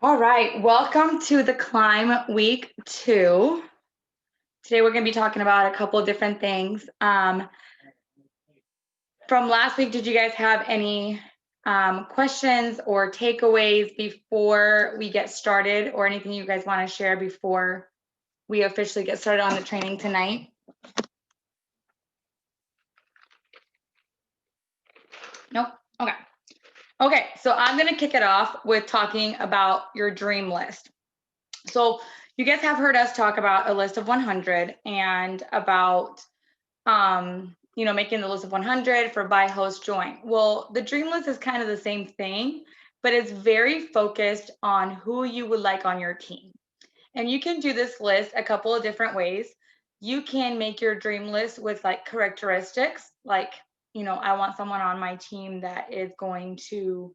All right, welcome to the Climb Week 2. Today we're going to be talking about a couple of different things. From last week, did you guys have any questions or takeaways before we get started, or anything you guys want to share before we officially get started on the training tonight? Nope. Okay. Okay, so I'm going to kick it off with talking about your dream list. So you guys have heard us talk about a list of 100 and about making the list of 100 for buy, host, join. Well, the dream list is kind of the same thing, but it's very focused on who you would like on your team. And you can do this list a couple of different ways. You can make your dream list with like characteristics, like, I want someone on my team that is going to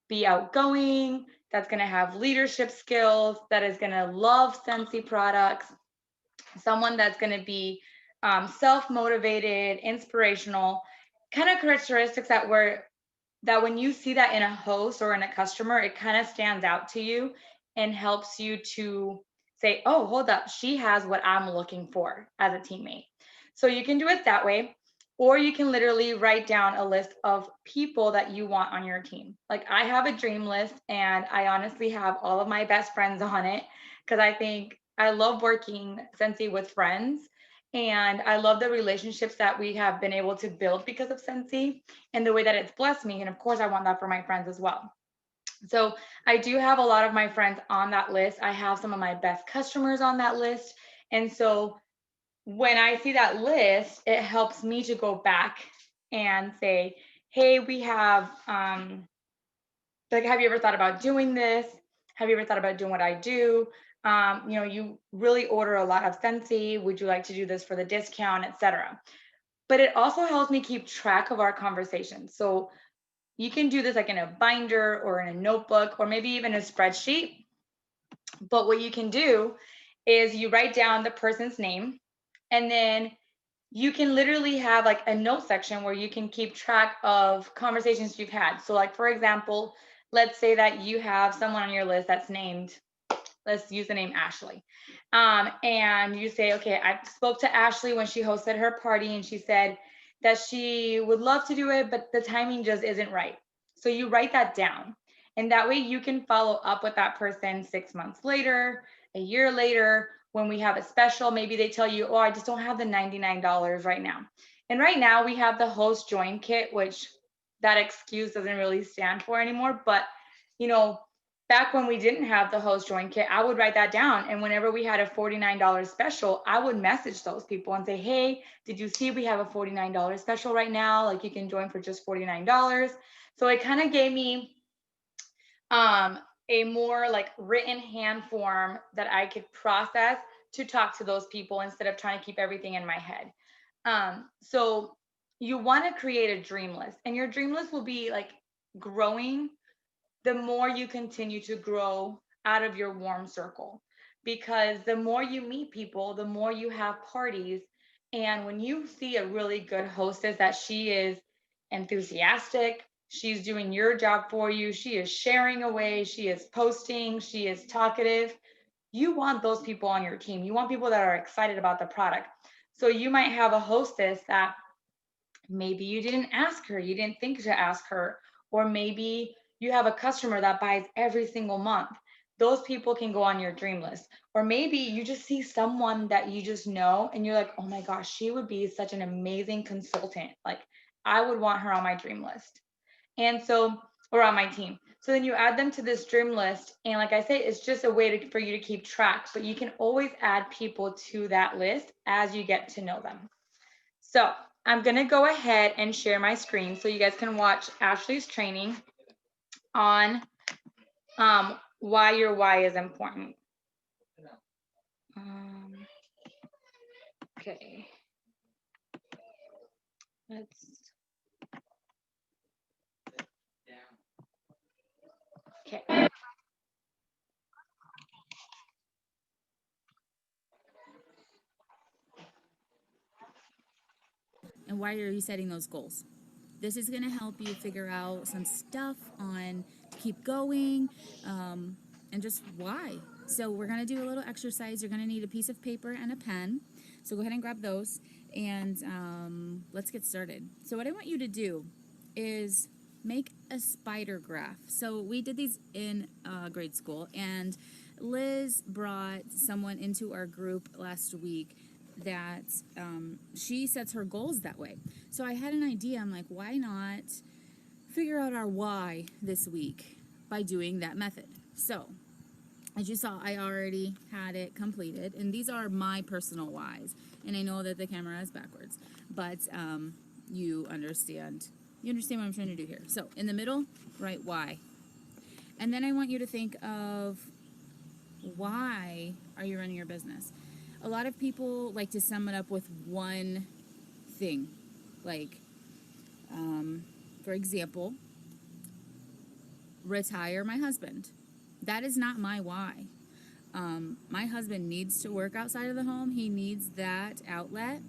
be outgoing, that's going to have leadership skills, that is going to love Scentsy products, someone that's going to be self-motivated, inspirational, kind of characteristics that when you see that in a host or in a customer, it kind of stands out to you and helps you to say, oh, hold up, she has what I'm looking for as a teammate. So you can do it that way, or you can literally write down a list of people that you want on your team. Like I have a dream list, and I honestly have all of my best friends on it because I think I love working Scentsy with friends. And I love the relationships that we have been able to build because of Scentsy and the way that it's blessed me. And of course, I want that for my friends as well. So I do have a lot of my friends on that list. I have some of my best customers on that list. And so when I see that list, it helps me to go back and say, hey, we have, have you ever thought about doing this? Have you ever thought about doing what I do? You really order a lot of Scentsy. Would you like to do this for the discount, etc.? But it also helps me keep track of our conversations. So you can do this like in a binder or in a notebook or maybe even a spreadsheet. But what you can do is you write down the person's name, and then you can literally have like a note section where you can keep track of conversations you've had. So like, for example, let's say that you have someone on your list that's named, let's use the name Ashley. And you say, okay, I spoke to Ashley when she hosted her party, and she said that she would love to do it, but the timing just isn't right. So you write that down. And that way you can follow up with that person 6 months later, a year later, when we have a special. Maybe they tell you, oh, I just don't have the $99 right now. And right now we have the host join kit, which that excuse doesn't really stand for anymore. But, you know, back when we didn't have the host join kit, I would write that down. And whenever we had a $49 special, I would message those people and say, hey, did you see we have a $49 special right now? Like you can join for just $49. So it kind of gave me um, a more like written hand form that I could process to talk to those people instead of trying to keep everything in my head. So you want to create a dream list, and your dream list will be like growing the more you continue to grow out of your warm circle. Because the more you meet people, the more you have parties. And when you see a really good hostess that she is enthusiastic, she's doing your job for you, she is sharing away, she is posting, she is talkative, you want those people on your team. You want people that are excited about the product. So you might have a hostess that maybe you didn't ask her, you didn't think to ask her, or maybe you have a customer that buys every single month. Those people can go on your dream list. Or maybe you just see someone that you just know and you're like, oh my gosh, she would be such an amazing consultant. Like, I would want her on my dream list. And so, or on my team. So then you add them to this dream list. And like I say, it's just a way for you to keep track, but you can always add people to that list as you get to know them. So I'm going to go ahead and share my screen so you guys can watch Ashley's training on why your why is important. Okay. Let's. Okay. And why are you setting those goals? This is going to help you figure out some stuff on to keep going, and just why. So we're going to do a little exercise. You're going to need a piece of paper and a pen. So go ahead and grab those, and let's get started. So what I want you to do is make a spider graph. So we did these in grade school, and Liz brought someone into our group last week that she sets her goals that way. So I had an idea. I'm like, why not figure out our why this week by doing that method? So as you saw, I already had it completed, and these are my personal whys. And I know that the camera is backwards, but you understand. You understand what I'm trying to do here. So in the middle, write why, and then I want you to think of why are you running your business. A lot of people like to sum it up with one thing, like, for example, retire my husband. That is not my why. My husband needs to work outside of the home. He needs that outlet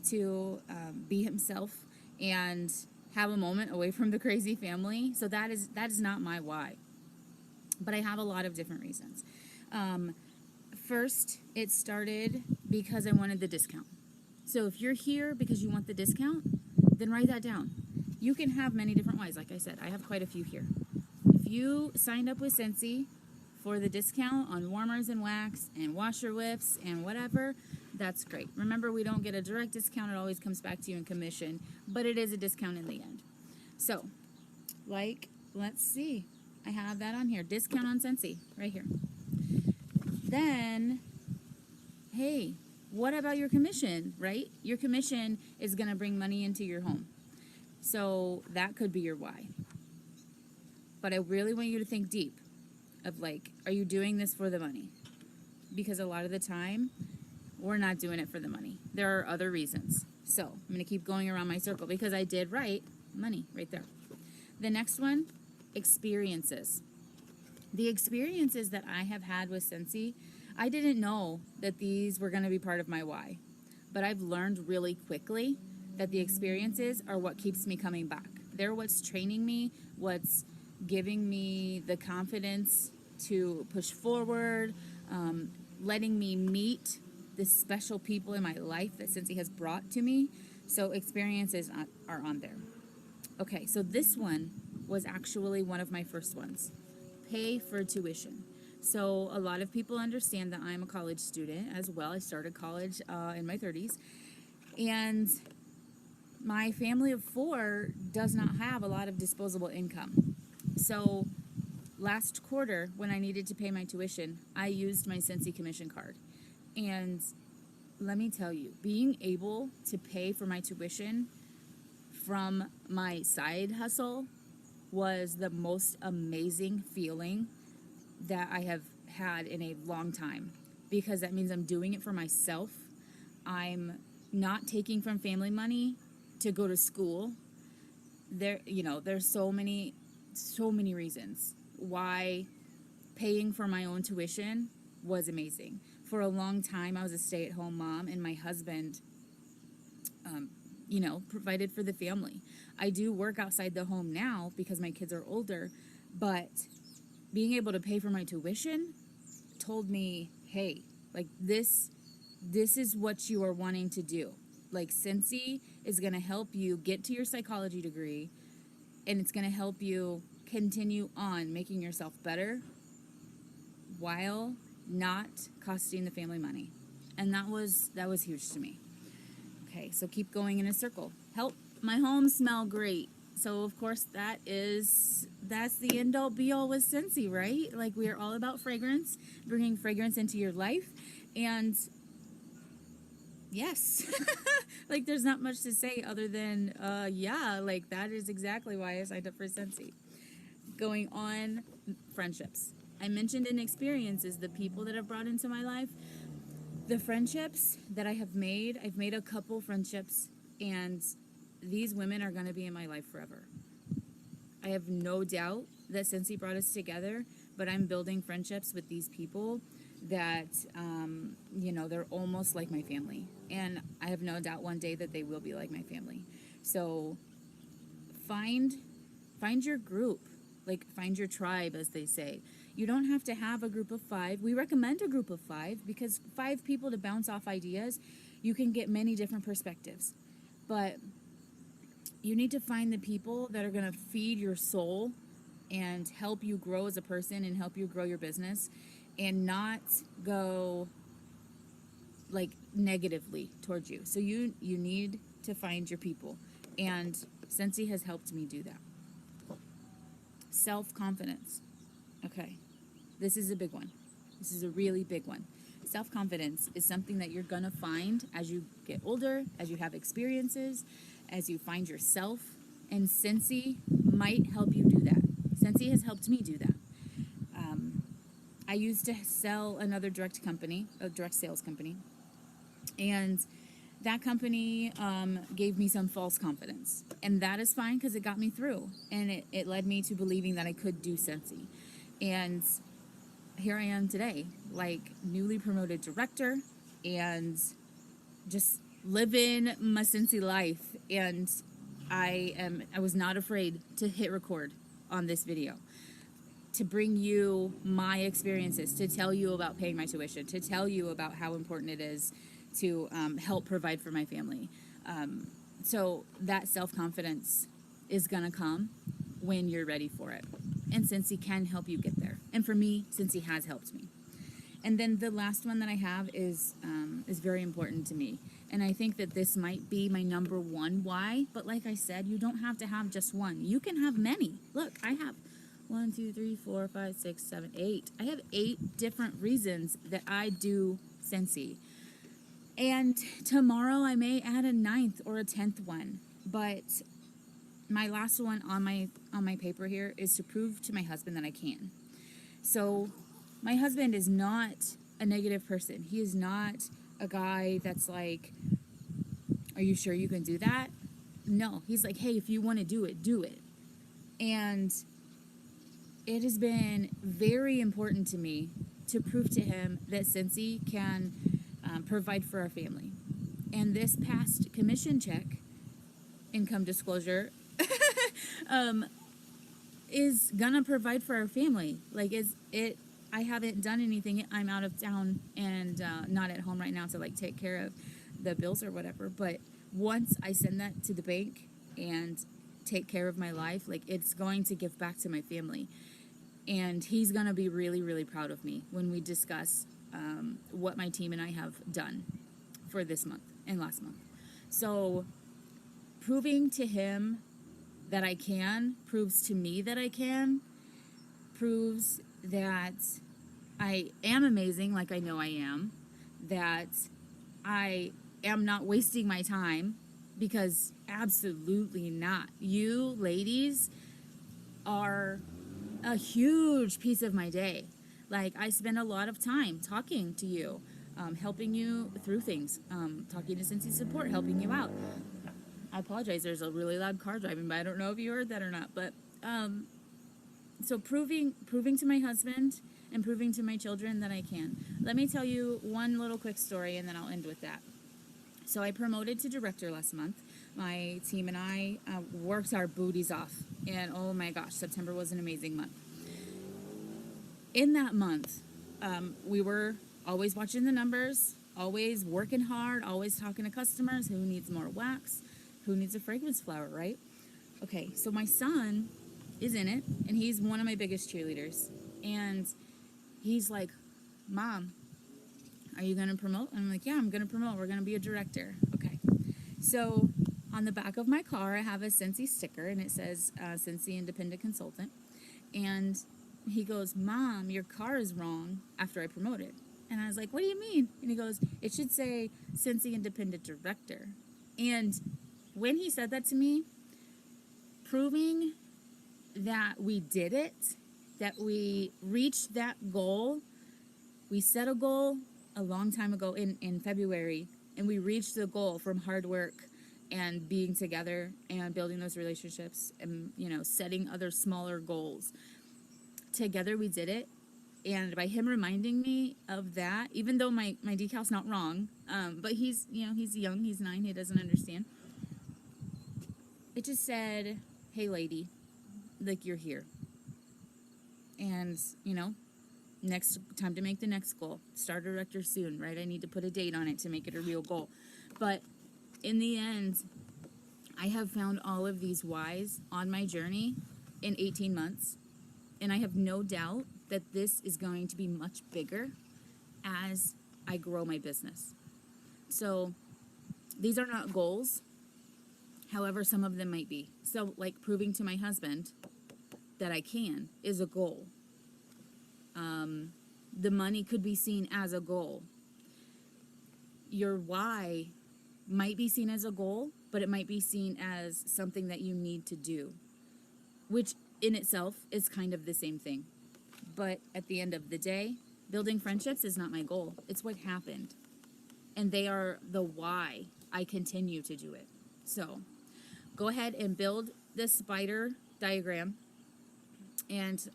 to be himself and have a moment away from the crazy family. So that is not my why. But I have a lot of different reasons. First, it started because I wanted the discount. So if you're here because you want the discount, then write that down. You can have many different whys. Like I said, I have quite a few here. If you signed up with Scentsy for the discount on warmers and wax and washer whips and whatever, that's great. Remember, we don't get a direct discount. It always comes back to you in commission, but it is a discount in the end. So, like, let's see. I have that on here. Discount on Scentsy right here. Then, hey, what about your commission, right? Your commission is going to bring money into your home. So that could be your why. But I really want you to think deep of, like, are you doing this for the money? Because a lot of the time, we're not doing it for the money. There are other reasons. So I'm going to keep going around my circle because I did write money right there. The next one, experiences. The experiences that I have had with Scentsy, I didn't know that these were going to be part of my why. But I've learned really quickly that the experiences are what keeps me coming back. They're what's training me, what's giving me the confidence to push forward, letting me meet the special people in my life that Scentsy has brought to me. So experiences are on there. Okay, so this one was actually one of my first ones. Pay for tuition. So a lot of people understand that I'm a college student as well. I started college in my 30s. And my family of 4 does not have a lot of disposable income. So last quarter, when I needed to pay my tuition, I used my Scentsy commission card. And let me tell you, being able to pay for my tuition from my side hustle was the most amazing feeling that I have had in a long time, because that means I'm doing it for myself. I'm not taking from family money to go to school. There's so many reasons why paying for my own tuition was amazing. For a long time, I was a stay-at-home mom, and my husband, provided for the family. I do work outside the home now because my kids are older, but being able to pay for my tuition told me, hey, like this is what you are wanting to do. Like, Scentsy is going to help you get to your psychology degree, and it's going to help you continue on making yourself better while not costing the family money. And that was huge to me. Okay, so keep going in a circle. Help my home smell great. So of course that's the end all be all with Scentsy, right? Like, we are all about fragrance, bringing fragrance into your life. And yes, like, there's not much to say other than like, that is exactly why I signed up for Scentsy. Going on, friendships. I mentioned in experiences the people that I've brought into my life. The friendships that I have made, I've made a couple friendships, and these women are going to be in my life forever. I have no doubt that Scentsy brought us together, but I'm building friendships with these people that, they're almost like my family. And I have no doubt one day that they will be like my family. So find your group. Like, find your tribe, as they say. You don't have to have a group of 5. We recommend a group of 5 because 5 people to bounce off ideas, you can get many different perspectives. But you need to find the people that are going to feed your soul and help you grow as a person and help you grow your business, and not go like negatively towards you. So you need to find your people, and Scentsy has helped me do that. Self-confidence. Okay, this is a big one. This is a really big one. Self-confidence is something that you're gonna find as you get older, as you have experiences, as you find yourself, and Scentsy might help you do that. Scentsy has helped me do that. I used to sell another direct company, a direct sales company, and that company gave me some false confidence, and that is fine because it got me through, and it led me to believing that I could do Scentsy. And here I am today, like newly promoted director, and just living my Scentsy life. And I was not afraid to hit record on this video, to bring you my experiences, to tell you about paying my tuition, to tell you about how important it is to help provide for my family. So that self-confidence is gonna come when you're ready for it. And Scentsy can help you get there. And for me, Scentsy has helped me. And then the last one that I have is very important to me. And I think that this might be my number one why. But like I said, you don't have to have just one. You can have many. Look, I have 1, 2, 3, 4, 5, 6, 7, 8. I have 8 different reasons that I do Scentsy. And tomorrow I may add a 9th or a 10th one. But my last one on my paper here is to prove to my husband that I can. So my husband is not a negative person. He is not a guy that's like, are you sure you can do that? No, he's like, hey, if you want to do it, do it. And it has been very important to me to prove to him that Scentsy can provide for our family. And this past commission check, income disclosure, is gonna provide for our family. Like, I haven't done anything. I'm out of town and not at home right now to like take care of the bills or whatever. But once I send that to the bank and take care of my life, like, it's going to give back to my family. And he's gonna be really, really proud of me when we discuss what my team and I have done for this month and last month. So proving to him that I can proves to me that I can, proves that I am amazing, like I know I am, that I am not wasting my time, because absolutely not. You ladies are a huge piece of my day. Like, I spend a lot of time talking to you, helping you through things, talking to Scentsy support, helping you out. I apologize, there's a really loud car driving by. I don't know if you heard that or not, but so proving to my husband and proving to my children that I can. Let me tell you one little quick story, and then I'll end with that. So I promoted to director last month. My team and I worked our booties off, and oh my gosh, September was an amazing month. In that month, we were always watching the numbers, always working hard, always talking to customers. Who needs more wax? Who needs a fragrance flower, right? Okay, so my son is in it, and he's one of my biggest cheerleaders. And he's like, Mom, are you going to promote? And I'm like, yeah, I'm going to promote. We're going to be a director. Okay. So on the back of my car, I have a Scentsy sticker, and it says Scentsy Independent Consultant. And he goes, Mom, your car is wrong, after I promoted. And I was like, what do you mean? And he goes, it should say Scentsy Independent Director. And when he said that to me, proving that we did it, that we reached that goal. We set a goal a long time ago in February, and we reached the goal from hard work and being together and building those relationships and, you know, setting other smaller goals. Together we did it. And by him reminding me of that, even though my decal's not wrong, but he's young, he's 9, he doesn't understand. It just said, hey lady, like, you're here. And, next time to make the next goal. Star director soon, right? I need to put a date on it to make it a real goal. But in the end, I have found all of these whys on my journey in 18 months. And I have no doubt that this is going to be much bigger as I grow my business. So these are not goals. However, some of them might be. So, like proving to my husband that I can is a goal. The money could be seen as a goal. Your why might be seen as a goal, but it might be seen as something that you need to do, which in itself is kind of the same thing. But at the end of the day, building friendships is not my goal. It's what happened. And they are the why I continue to do it. So go ahead and build this spider diagram. And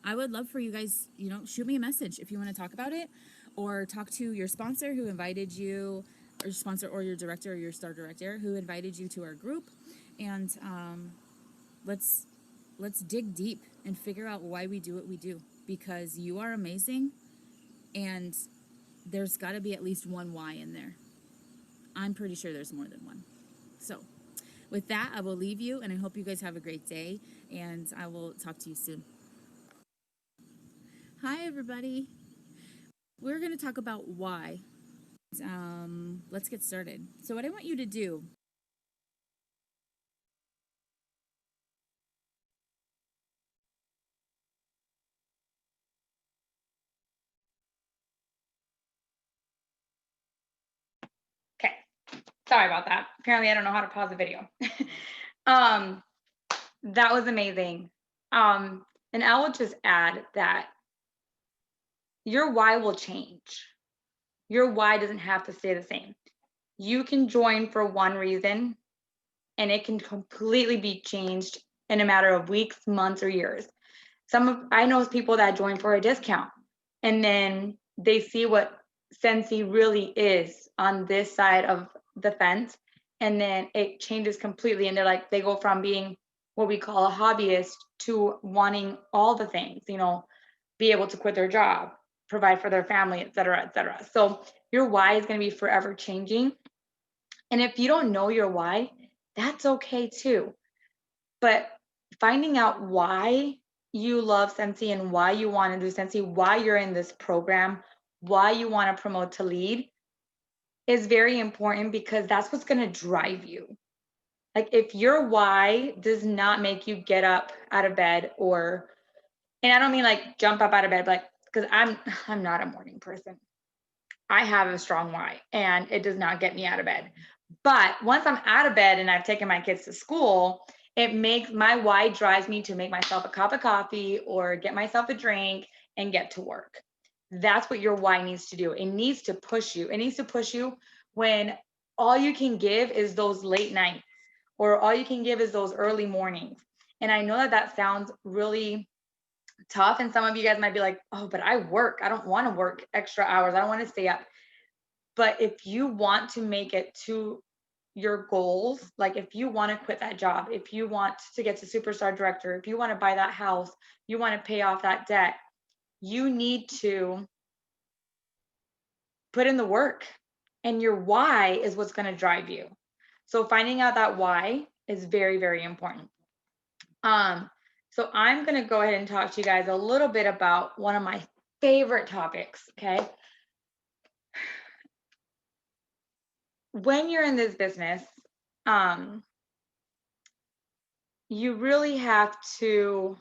I would love for you guys, shoot me a message if you want to talk about it, or talk to your sponsor who invited you, or your sponsor or your director or your star director who invited you to our group. And let's dig deep and figure out why we do what we do, because you are amazing, and there's got to be at least one why in there. I'm pretty sure there's more than one. So with that, I will leave you, and I hope you guys have a great day, and I will talk to you soon. Hi, everybody. We're going to talk about why. Let's get started. So what I want you to do, Okay. Sorry about that. Apparently I don't know how to pause the video. um, that was amazing. And I will just add that your why will change. Your why doesn't have to stay the same. You can join for one reason and it can completely be changed in a matter of weeks, months, or years. I know people that join for a discount and then they see what Scentsy really is on this side of the fence, and then it changes completely, and they go from being what we call a hobbyist to wanting all the things, be able to quit their job, provide for their family, et cetera, et cetera. So your why is going to be forever changing. And if you don't know your why, that's okay too. But finding out why you love Scentsy and why you want to do Scentsy, why you're in this program, why you want to promote to lead is very important, because that's what's going to drive you. Like if your why does not make you get up out of bed, and I don't mean like jump up out of bed, like, because I'm not a morning person. I have a strong why and it does not get me out of bed. But once I'm out of bed and I've taken my kids to school, it makes my why drives me to make myself a cup of coffee or get myself a drink and get to work. That's what your why needs to do. It needs to push you. It needs to push you when all you can give is those late nights, or all you can give is those early mornings. And I know that that sounds really tough. And some of you guys might be like, oh, but I work. I don't want to work extra hours. I don't want to stay up. But if you want to make it to your goals, like if you want to quit that job, if you want to get to superstar director, if you want to buy that house, you want to pay off that debt, you need to put in the work. And your why is what's going to drive you. So finding out that why is very, very important. So I'm going to go ahead and talk to you guys a little bit about one of my favorite topics, okay? When you're in this business, you really have to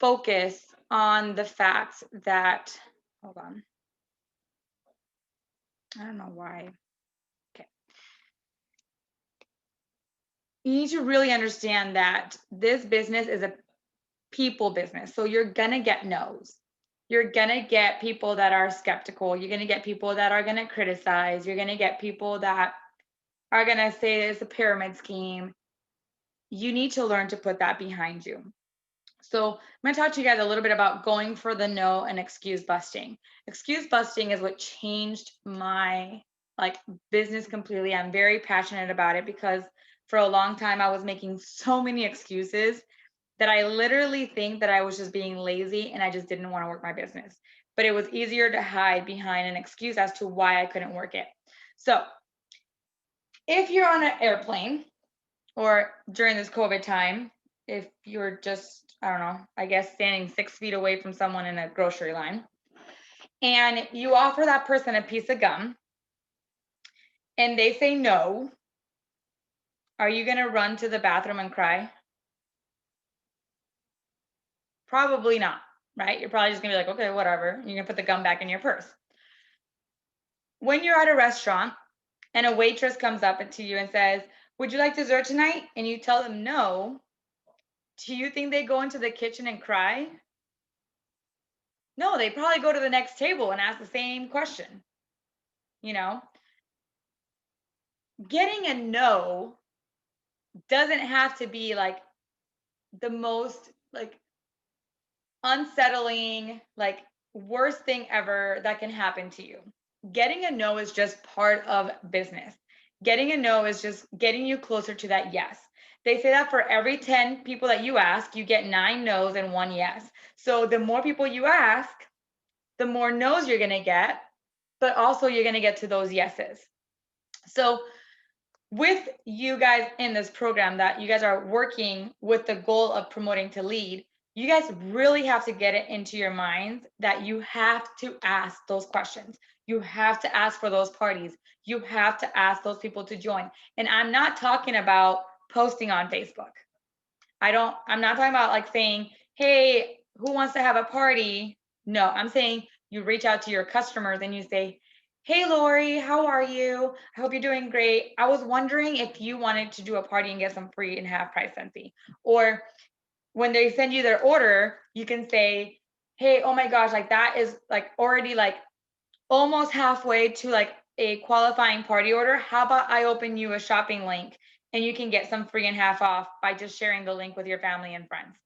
focus on the fact that, hold on, I don't know why. Okay. You need to really understand that this business is a people business. So you're going to get no's. You're going to get people that are skeptical. You're going to get people that are going to criticize. You're going to get people that are going to say it's a pyramid scheme. You need to learn to put that behind you. So I'm going to talk to you guys a little bit about going for the no and excuse busting. Excuse busting is what changed my business completely. I'm very passionate about it because for a long time I was making so many excuses that I literally think that I was just being lazy and I just didn't want to work my business. But it was easier to hide behind an excuse as to why I couldn't work it. So if you're on an airplane or during this COVID time, if you're just, I don't know, I guess standing 6 feet away from someone in a grocery line, and you offer that person a piece of gum and they say no, are you going to run to the bathroom and cry? Probably not, right? You're probably just going to be like, okay, whatever. You're going to put the gum back in your purse. When you're at a restaurant and a waitress comes up to you and says, would you like dessert tonight? And you tell them no, do you think they go into the kitchen and cry? No, they probably go to the next table and ask the same question. You know, getting a no doesn't have to be like the most like unsettling, like worst thing ever that can happen to you. Getting a no is just part of business. Getting a no is just getting you closer to that yes. They say that for every 10 people that you ask, you get 9 no's and 1 yes. So the more people you ask, the more no's you're going to get, but also you're going to get to those yeses. So with you guys in this program that you guys are working with the goal of promoting to lead, you guys really have to get it into your minds that you have to ask those questions. You have to ask for those parties. You have to ask those people to join. And I'm not talking about posting on Facebook. I'm not talking about like saying, hey, who wants to have a party? No, I'm saying you reach out to your customers and you say, hey, Lori, how are you? I hope you're doing great. I was wondering if you wanted to do a party and get some free and half price Scentsy. Or when they send you their order, you can say, hey, oh my gosh, like that is like already like almost halfway to like a qualifying party order. How about I open you a shopping link and you can get some free and half off by just sharing the link with your family and friends?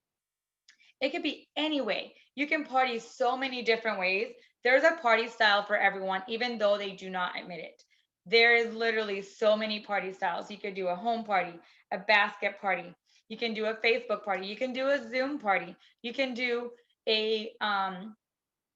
It could be any way. You can party so many different ways. There's a party style for everyone, even though they do not admit it. There is literally so many party styles. You could do a home party, a basket party. You can do a Facebook party. You can do a Zoom party. You can do a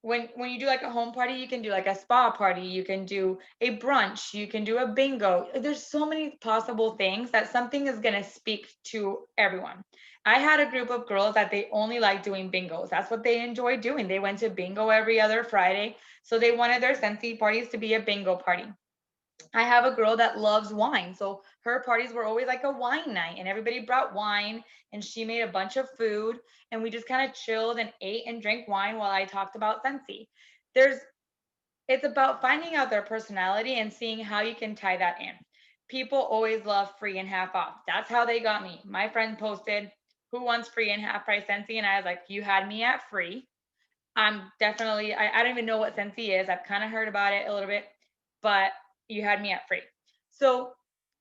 when you do like a home party, you can do like a spa party, you can do a brunch, you can do a bingo. There's so many possible things that something is going to speak to everyone. I had a group of girls that they only like doing bingos. That's what they enjoy doing. They went to bingo every other Friday, so they wanted their Scentsy parties to be a bingo party. I have a girl that loves wine. So her parties were always like a wine night, and everybody brought wine, and she made a bunch of food, and we just kind of chilled and ate and drank wine while I talked about Scentsy. There's It's about finding out their personality and seeing how you can tie that in. People always love free and half off. That's how they got me. My friend posted, who wants free and half price Scentsy? And I was like, you had me at free. I'm definitely, I don't even know what Scentsy is. I've kind of heard about it a little bit, but you had me at free. So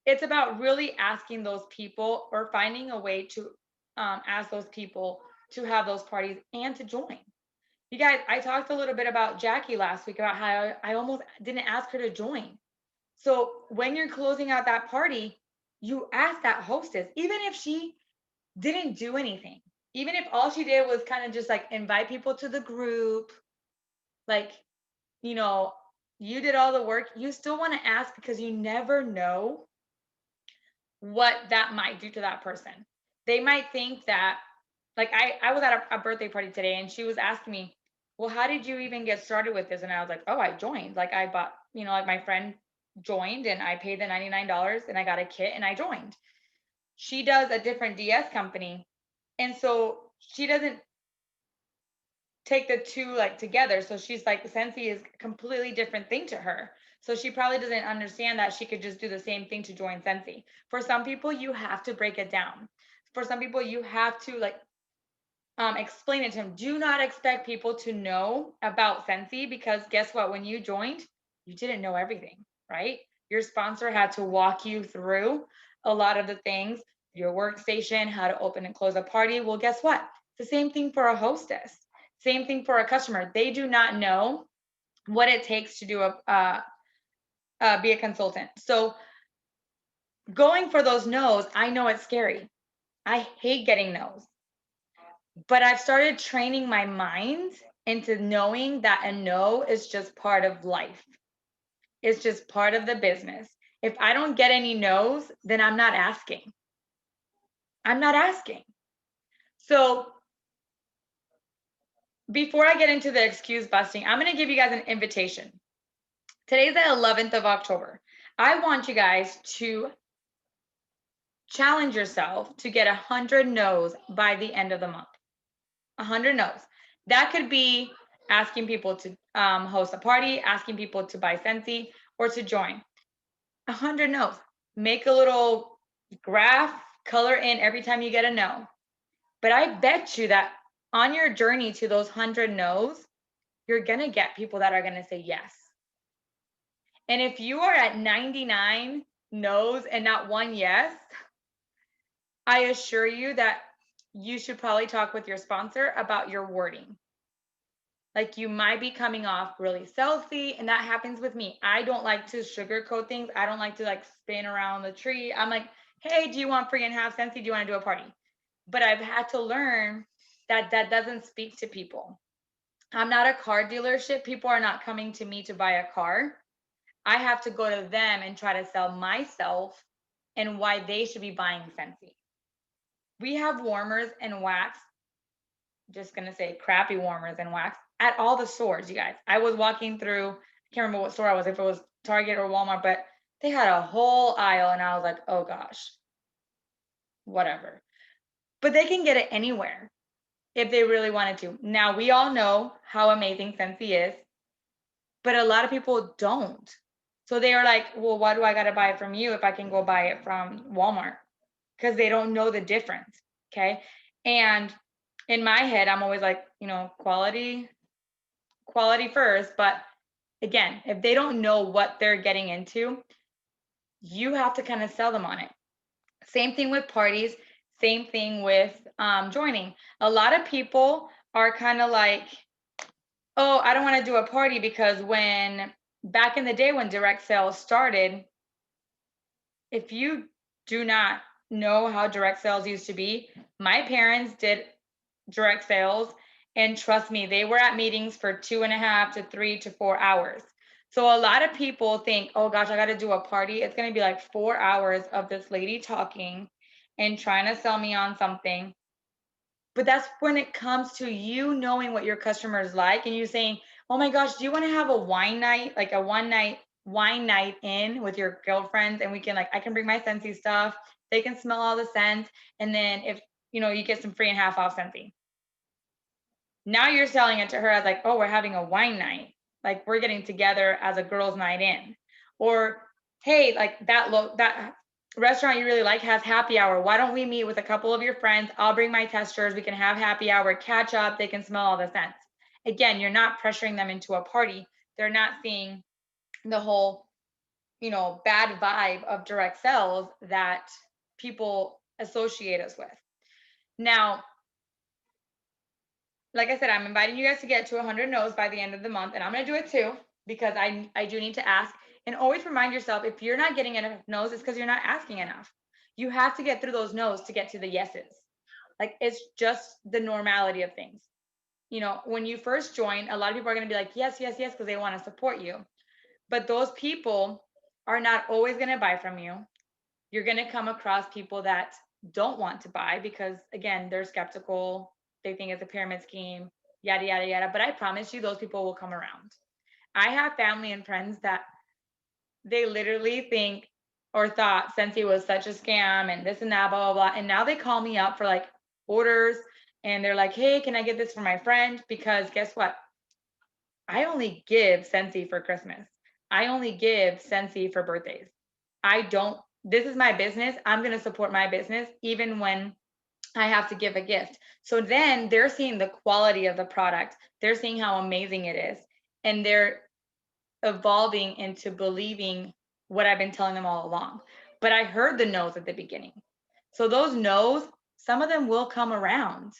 it's about really asking those people or finding a way to ask those people to have those parties and to join. You guys, I talked a little bit about Jackie last week about how I almost didn't ask her to join. So when you're closing out that party, you ask that hostess, even if she didn't do anything, even if all she did was kind of just like invite people to the group, like, you know, you did all the work, you still want to ask because you never know what that might do to that person. They might think that, like, I was at a birthday party today and she was asking me, well, how did you even get started with this? And I was like, oh, I joined. Like, I bought, like my friend joined and I paid the $99 and I got a kit and I joined. She does a different DS company. And so she doesn't take the two like together. So she's like, Scentsy is a completely different thing to her. So she probably doesn't understand that she could just do the same thing to join Scentsy. For some people, you have to break it down. For some people, you have to like explain it to them. Do not expect people to know about Scentsy because guess what? When you joined, you didn't know everything, right? Your sponsor had to walk you through a lot of the things, your workstation, how to open and close a party. Well, guess what? It's the same thing for a hostess. Same thing for a customer. They do not know what it takes to do be a consultant. So going for those no's, I know it's scary. I hate getting no's. But I've started training my mind into knowing that a no is just part of life. It's just part of the business. If I don't get any no's, then I'm not asking. I'm not asking. So before I get into the excuse busting, I'm going to give you guys an invitation. Today's the 11th of October. I want you guys to challenge yourself to get 100 no's by the end of the month. 100 no's. That could be asking people to host a party, asking people to buy Scentsy, or to join. 100 no's. Make a little graph, color in every time you get a no. But I bet you that on your journey to those 100 no's, you're going to get people that are going to say yes. And if you are at 99 no's and not one yes, I assure you that you should probably talk with your sponsor about your wording. Like you might be coming off really salesy, and that happens with me. I don't like to sugarcoat things. I don't like to like spin around the tree. I'm like, hey, do you want free and half Scentsy? Do you want to do a party? But I've had to learn that that doesn't speak to people. I'm not a car dealership. People are not coming to me to buy a car. I have to go to them and try to sell myself and why they should be buying Scentsy. We have warmers and wax, just gonna say crappy warmers and wax at all the stores, you guys. I was walking through, I can't remember what store I was, if it was Target or Walmart, but they had a whole aisle and I was like, oh gosh, whatever. But they can get it anywhere if they really wanted to. Now we all know how amazing Scentsy is, but a lot of people don't. So they are like, well, why do I gotta buy it from you if I can go buy it from Walmart? Because they don't know the difference. Okay. And in my head, I'm always like, quality first. But again, if they don't know what they're getting into, you have to kind of sell them on it. Same thing with parties, same thing with joining. A lot of people are kind of like, oh, I don't want to do a party because when back in the day when direct sales started, if you do not know how direct sales used to be, my parents did direct sales. And trust me, they were at meetings for 2.5 to 3 to 4 hours. So a lot of people think, oh gosh, I got to do a party. It's going to be like 4 hours of this lady talking and trying to sell me on something. But that's when it comes to you knowing what your customers like and you saying, oh my gosh, do you want to have a wine night, like a one night wine night in with your girlfriends? And we can like, I can bring my Scentsy stuff. They can smell all the scents. And then if, you get some free and half off Scentsy. Now you're selling it to her as like, oh, we're having a wine night. Like we're getting together as a girls' night in. Or, hey, like that restaurant you really like has happy hour. Why don't we meet with a couple of your friends? I'll bring my testers. We can have happy hour, catch up. They can smell all the scents. Again, you're not pressuring them into a party. They're not seeing the whole, bad vibe of direct sales that people associate us with. Now, like I said, I'm inviting you guys to get to 100 no's by the end of the month, and I'm going to do it too because I do need to ask. And always remind yourself if you're not getting enough no's, it's because you're not asking enough. You have to get through those no's to get to the yeses. Like it's just the normality of things. When you first join, a lot of people are going to be like, yes, yes, yes, because they want to support you. But those people are not always going to buy from you. You're going to come across people that don't want to buy because, again, they're skeptical. They think it's a pyramid scheme, yada, yada, yada. But I promise you, those people will come around. I have family and friends that they literally think or thought Scentsy was such a scam and this and that, blah, blah, blah. And now they call me up for like orders and they're like, hey, can I get this for my friend? Because guess what? I only give Scentsy for Christmas. I only give Scentsy for birthdays. I don't, this is my business. I'm going to support my business even when I have to give a gift. So then they're seeing the quality of the product. They're seeing how amazing it is. And they're evolving into believing what I've been telling them all along. But I heard the no's at the beginning. So those no's, some of them will come around.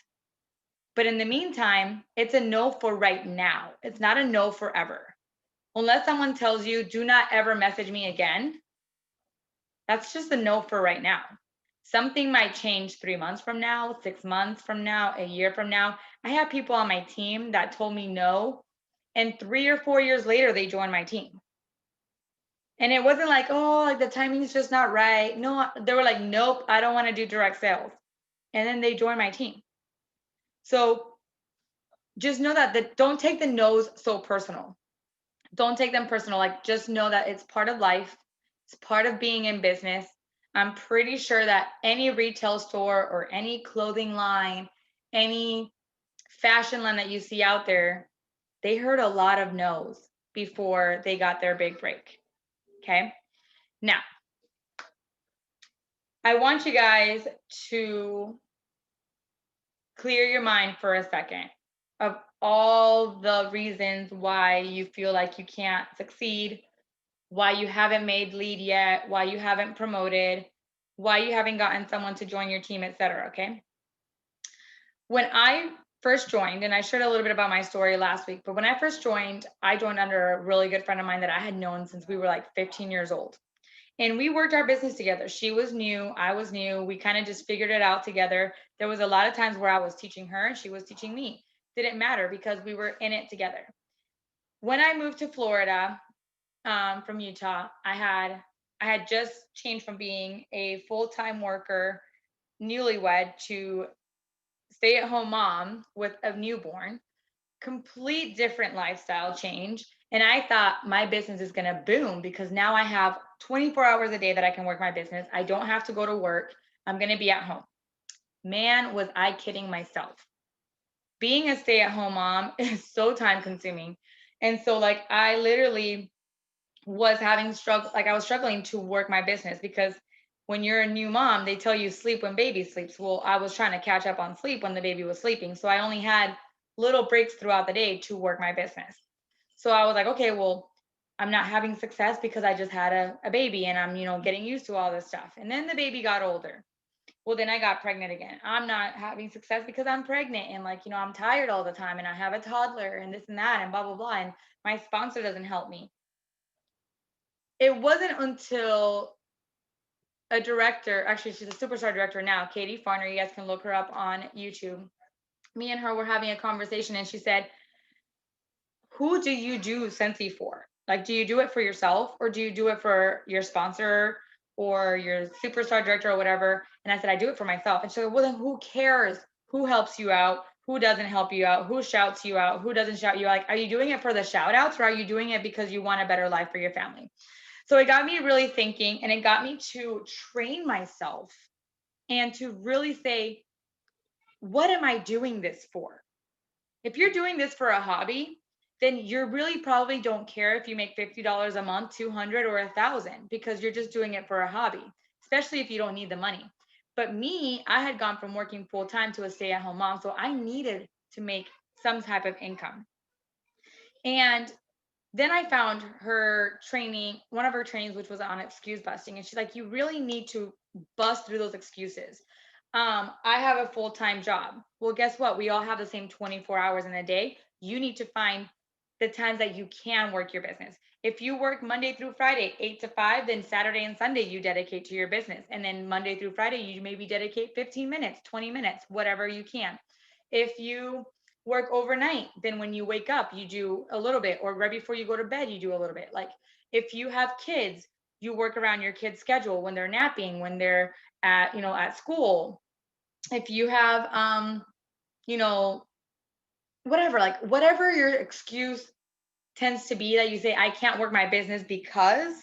But in the meantime, it's a no for right now. It's not a no forever. Unless someone tells you, do not ever message me again, that's just a no for right now. Something might change 3 months from now, 6 months from now, a year from now. I have people on my team that told me no, and 3 or 4 years later, they joined my team. And it wasn't like, oh, like the timing's just not right. No, they were like, nope, I don't want to do direct sales. And then they joined my team. So just know that don't take the no's so personal. Don't take them personal. Like, just know that it's part of life, it's part of being in business. I'm pretty sure that any retail store or any clothing line, any fashion line that you see out there, they heard a lot of no's before they got their big break. Okay. Now, I want you guys to clear your mind for a second of all the reasons why you feel like you can't succeed, why you haven't made lead yet, why you haven't promoted, why you haven't gotten someone to join your team, etc. Okay. When I first joined, and I shared a little bit about my story last week, but when I joined under a really good friend of mine that I had known since we were like 15 years old. And we worked our business together. She was new, I was new. We kind of just figured it out together. There was a lot of times where I was teaching her and she was teaching me. Didn't matter because we were in it together. When I moved to Florida, from Utah, I had just changed from being a full-time worker, newlywed, to stay-at-home mom with a newborn. Complete different lifestyle change. And I thought my business is going to boom because now I have 24 hours a day that I can work my business. I don't have to go to work. I'm going to be at home. Man, was I kidding myself. Being a stay-at-home mom is so time consuming. And so like I literally was having struggle, like I was struggling to work my business because when you're a new mom, they tell you sleep when baby sleeps. Well, I was trying to catch up on sleep when the baby was sleeping. So I only had little breaks throughout the day to work my business. So I was like, okay, well, I'm not having success because I just had a baby and I'm, getting used to all this stuff. And then the baby got older. Well, then I got pregnant again. I'm not having success because I'm pregnant and like, I'm tired all the time and I have a toddler and this and that and blah, blah, blah. And my sponsor doesn't help me. It wasn't until a director, actually, she's a superstar director now, Katie Farner. You guys can look her up on YouTube. Me and her were having a conversation, and she said, who do you do Scentsy for? Like, do you do it for yourself or do you do it for your sponsor or your superstar director or whatever? And I said, I do it for myself. And she said, well, then who cares who helps you out? Who doesn't help you out? Who shouts you out? Who doesn't shout you out? Like, are you doing it for the shout outs or are you doing it because you want a better life for your family? So it got me really thinking and it got me to train myself and to really say, what am I doing this for? If you're doing this for a hobby, then you really probably don't care if you make $50 a month, 200 or 1,000 because you're just doing it for a hobby, especially if you don't need the money. But me, I had gone from working full time to a stay-at-home mom, so I needed to make some type of income. And then I found her training, one of her trainings, which was on excuse busting. And she's like, you really need to bust through those excuses. I have a full-time job. Well, guess what? We all have the same 24 hours in a day. You need to find the times that you can work your business. If you work Monday through Friday, 8 to 5, then Saturday and Sunday you dedicate to your business. And then Monday through Friday, you maybe dedicate 15 minutes, 20 minutes, whatever you can. If you work overnight, then when you wake up, you do a little bit, or right before you go to bed, you do a little bit. Like if you have kids, you work around your kids' schedule when they're napping, when they're at school. If you have you know, whatever, like whatever your excuse tends to be that you say, I can't work my business because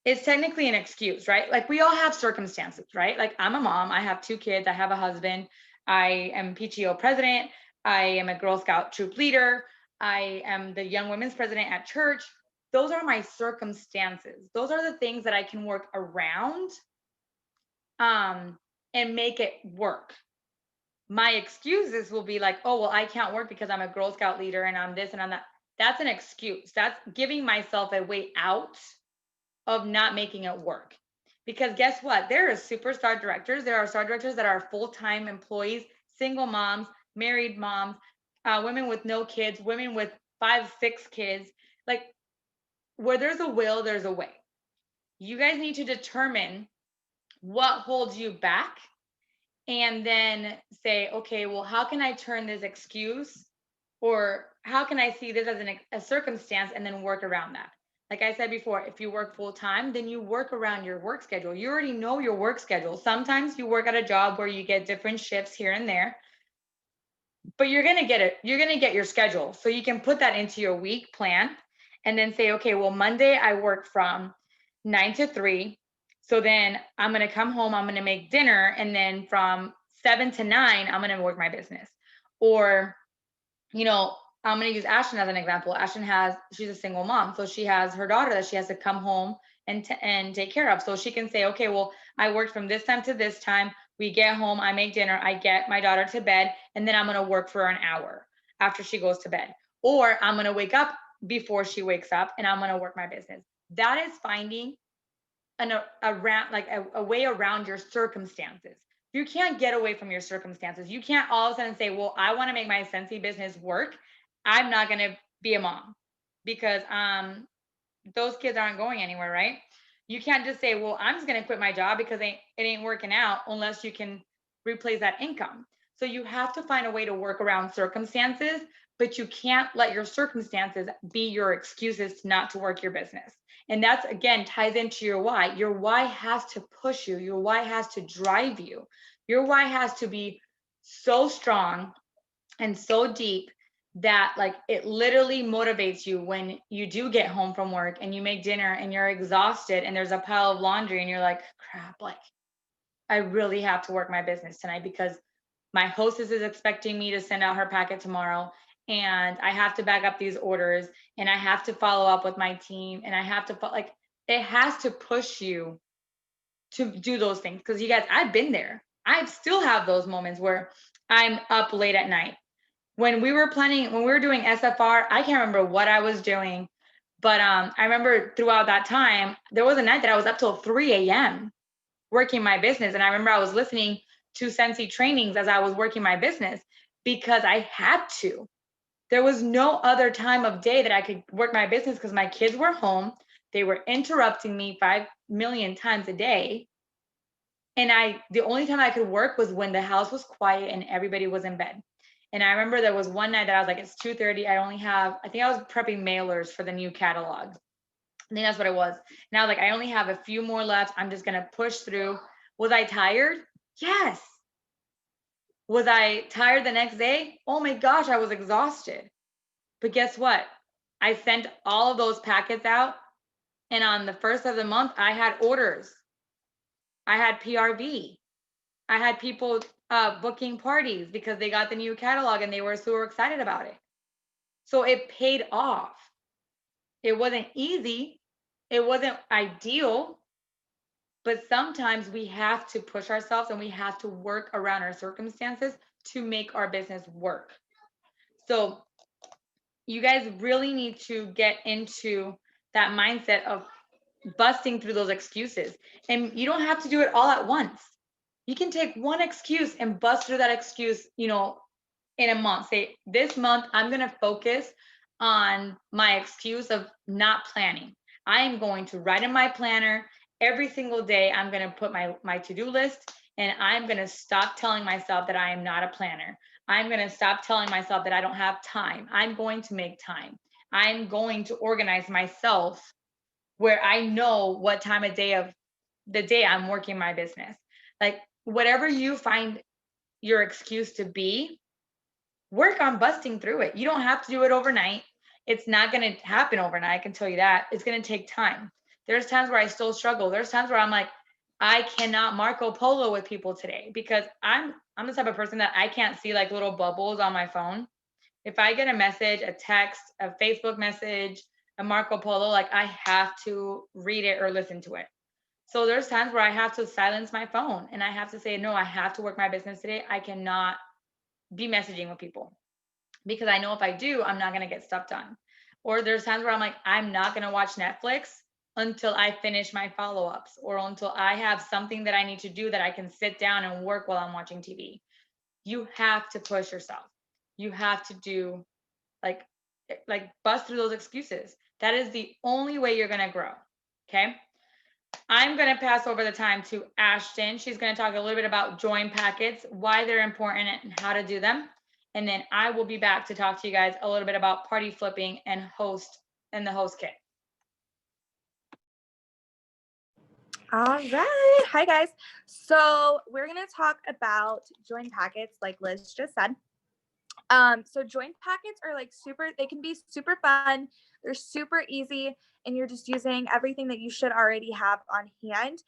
it's technically an excuse, right? Like we all have circumstances, right? Like I'm a mom, I have 2 kids, I have a husband, I am PTO president, I am a Girl Scout troop leader, I am the young women's president at church. Those are my circumstances. Those are the things that I can work around um and make it work. My excuses will be like, oh, well, I can't work because I'm a Girl Scout leader and I'm this and I'm that. That's an excuse. That's giving myself a way out of not making it work. Because guess what? There are superstar directors. There are star directors that are full-time employees, single moms, married moms, women with no kids, women with 5, 6 kids. Like where there's a will, there's a way. You guys need to determine what holds you back, and then say, okay, well, how can I turn this excuse, or how can I see this as a circumstance and then work around that? Like I said before, if you work full time, then you work around your work schedule. You already know your work schedule. Sometimes you work at a job where you get different shifts here and there, but you're going to get it. You're going to get your schedule. So you can put that into your week plan and then say, okay, well, Monday I work from 9 to 3. So then I'm going to come home, I'm going to make dinner. And then from 7 to 9, I'm going to work my business. Or, you know, I'm going to use Ashton as an example. She's a single mom. So she has her daughter that she has to come home and take care of. So she can say, okay, well, I worked from this time to this time. We get home, I make dinner, I get my daughter to bed, and then I'm going to work for an hour after she goes to bed. Or I'm going to wake up before she wakes up and I'm going to work my business. That is finding a way around your circumstances. You can't get away from your circumstances. You can't all of a sudden say, well, I want to make my Scentsy business work. I'm not going to be a mom because those kids aren't going anywhere, right? You can't just say, well, I'm just going to quit my job because it ain't working out unless you can replace that income. So you have to find a way to work around circumstances, but you can't let your circumstances be your excuses not to work your business. And that's again ties into your why. Your why has to push you, your why has to drive you. Your why has to be so strong and so deep that like it literally motivates you when you do get home from work and you make dinner and you're exhausted and there's a pile of laundry and you're like, crap, like I really have to work my business tonight because my hostess is expecting me to send out her packet tomorrow, and I have to back up these orders, and I have to follow up with my team, and I have to like it has to push you to do those things because you guys, I've been there. I still have those moments where I'm up late at night. When we were doing SFR, I can't remember what I was doing, but I remember throughout that time, there was a night that I was up till 3 a.m. working my business. And I remember I was listening to Scentsy trainings as I was working my business because I had to. There was no other time of day that I could work my business because my kids were home. They were interrupting me 5 million times a day. And the only time I could work was when the house was quiet and everybody was in bed. And I remember there was one night that I was like, it's 2:30. I think I was prepping mailers for the new catalog. I think that's what it was. And I was like, I only have a few more left. I'm just gonna push through. Was I tired? Yes. Was I tired the next day? Oh my gosh, I was exhausted. But guess what? I sent all of those packets out. And on the first of the month, I had orders. I had PRV. I had people booking parties because they got the new catalog and they were super excited about it. So it paid off. It wasn't easy. It wasn't ideal, but sometimes we have to push ourselves and we have to work around our circumstances to make our business work. So you guys really need to get into that mindset of busting through those excuses. And you don't have to do it all at once. You can take one excuse and bust through that excuse, in a month. Say, this month, I'm going to focus on my excuse of not planning. I am going to write in my planner every single day. I'm going to put my to-do list, and I'm going to stop telling myself that I am not a planner. I'm going to stop telling myself that I don't have time. I'm going to make time. I'm going to organize myself where I know what time of day of the day I'm working my business. Like whatever you find your excuse to be, work on busting through it. You don't have to do it overnight. It's not going to happen overnight. I can tell you that. It's going to take time. There's times where I still struggle. There's times where I'm like, I cannot Marco Polo with people today because I'm the type of person that I can't see like little bubbles on my phone. If I get a message, a text, a Facebook message, a Marco Polo, like I have to read it or listen to it. So there's times where I have to silence my phone and I have to say, no, I have to work my business today. I cannot be messaging with people because I know if I do, I'm not going to get stuff done. Or there's times where I'm like, I'm not going to watch Netflix until I finish my follow ups or until I have something that I need to do that I can sit down and work while I'm watching TV. You have to push yourself. You have to do like, bust through those excuses. That is the only way you're going to grow. Okay. I'm going to pass over the time to Ashton. She's going to talk a little bit about join packets, why they're important, and how to do them. And then I will be back to talk to you guys a little bit about party flipping and the host kit. All right. Hi, guys. So we're going to talk about join packets, like Liz just said. So join packets are like they can be super fun. They're super easy, and you're just using everything that you should already have on hand.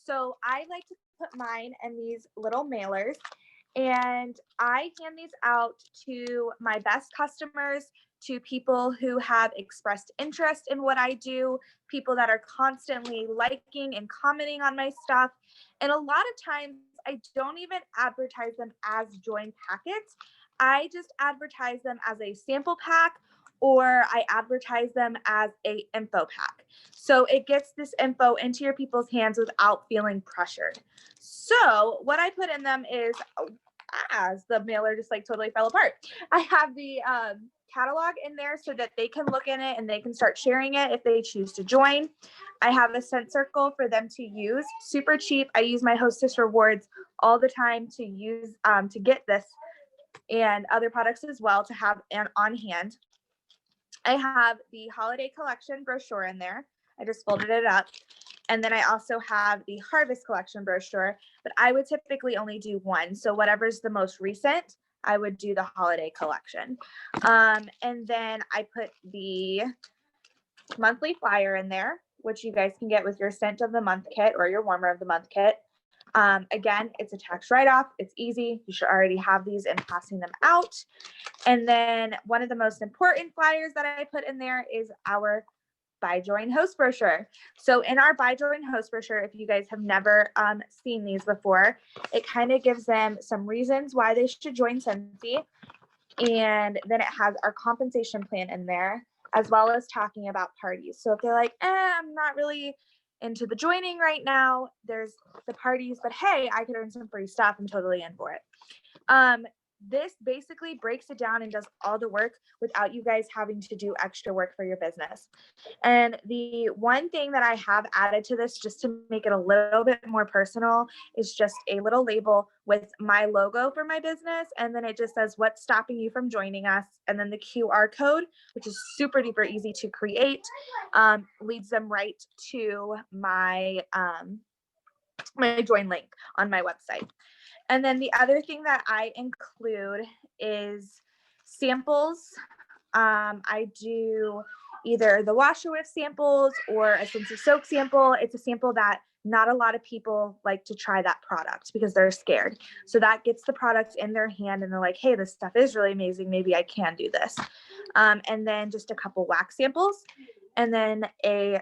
So I like to put mine in these little mailers, and I hand these out to my best customers, to people who have expressed interest in what I do, people that are constantly liking and commenting on my stuff. And a lot of times I don't even advertise them as join packets. I just advertise them as a sample pack, or I advertise them as a info pack. So it gets this info into your people's hands without feeling pressured. So what I put in them is, as the mailer just like totally fell apart, I have the catalog in there so that they can look in it and they can start sharing it if they choose to join. I have a scent circle for them to use, super cheap. I use my Hostess rewards all the time to use to get this and other products as well to have on hand. I have the holiday collection brochure in there. I just folded it up. And then I also have the harvest collection brochure, but I would typically only do one. So whatever's the most recent, I would do the holiday collection. And then I put the monthly flyer in there, which you guys can get with your scent of the month kit or your warmer of the month kit. Again, it's a tax write-off. It's easy. You should already have these and passing them out. And then one of the most important flyers that I put in there is our Buy Join Host brochure. So in our Buy Join Host brochure, if you guys have never seen these before, it kind of gives them some reasons why they should join Scentsy. And then it has our compensation plan in there, as well as talking about parties. So if they're like, I'm not really into the joining right now, there's the parties, but hey, I could earn some free stuff. I'm totally in for it. This basically breaks it down and does all the work without you guys having to do extra work for your business. And the one thing that I have added to this, just to make it a little bit more personal, is just a little label with my logo for my business. And then it just says, what's stopping you from joining us? And then the QR code, which is super duper easy to create, leads them right to my my join link on my website. And then the other thing that I include is samples. I do either the washer whiff samples or a Scentsy soak sample. It's a sample that not a lot of people like to try that product because they're scared. So that gets the product in their hand and they're like, hey, this stuff is really amazing. Maybe I can do this. And then just a couple wax samples, and then a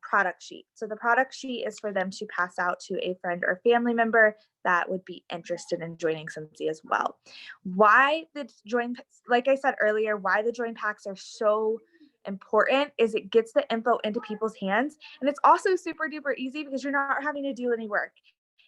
product sheet. So the product sheet is for them to pass out to a friend or family member that would be interested in joining Scentsy as well. Why the join, like I said earlier, why the join packs are so important is it gets the info into people's hands. And it's also super duper easy because you're not having to do any work.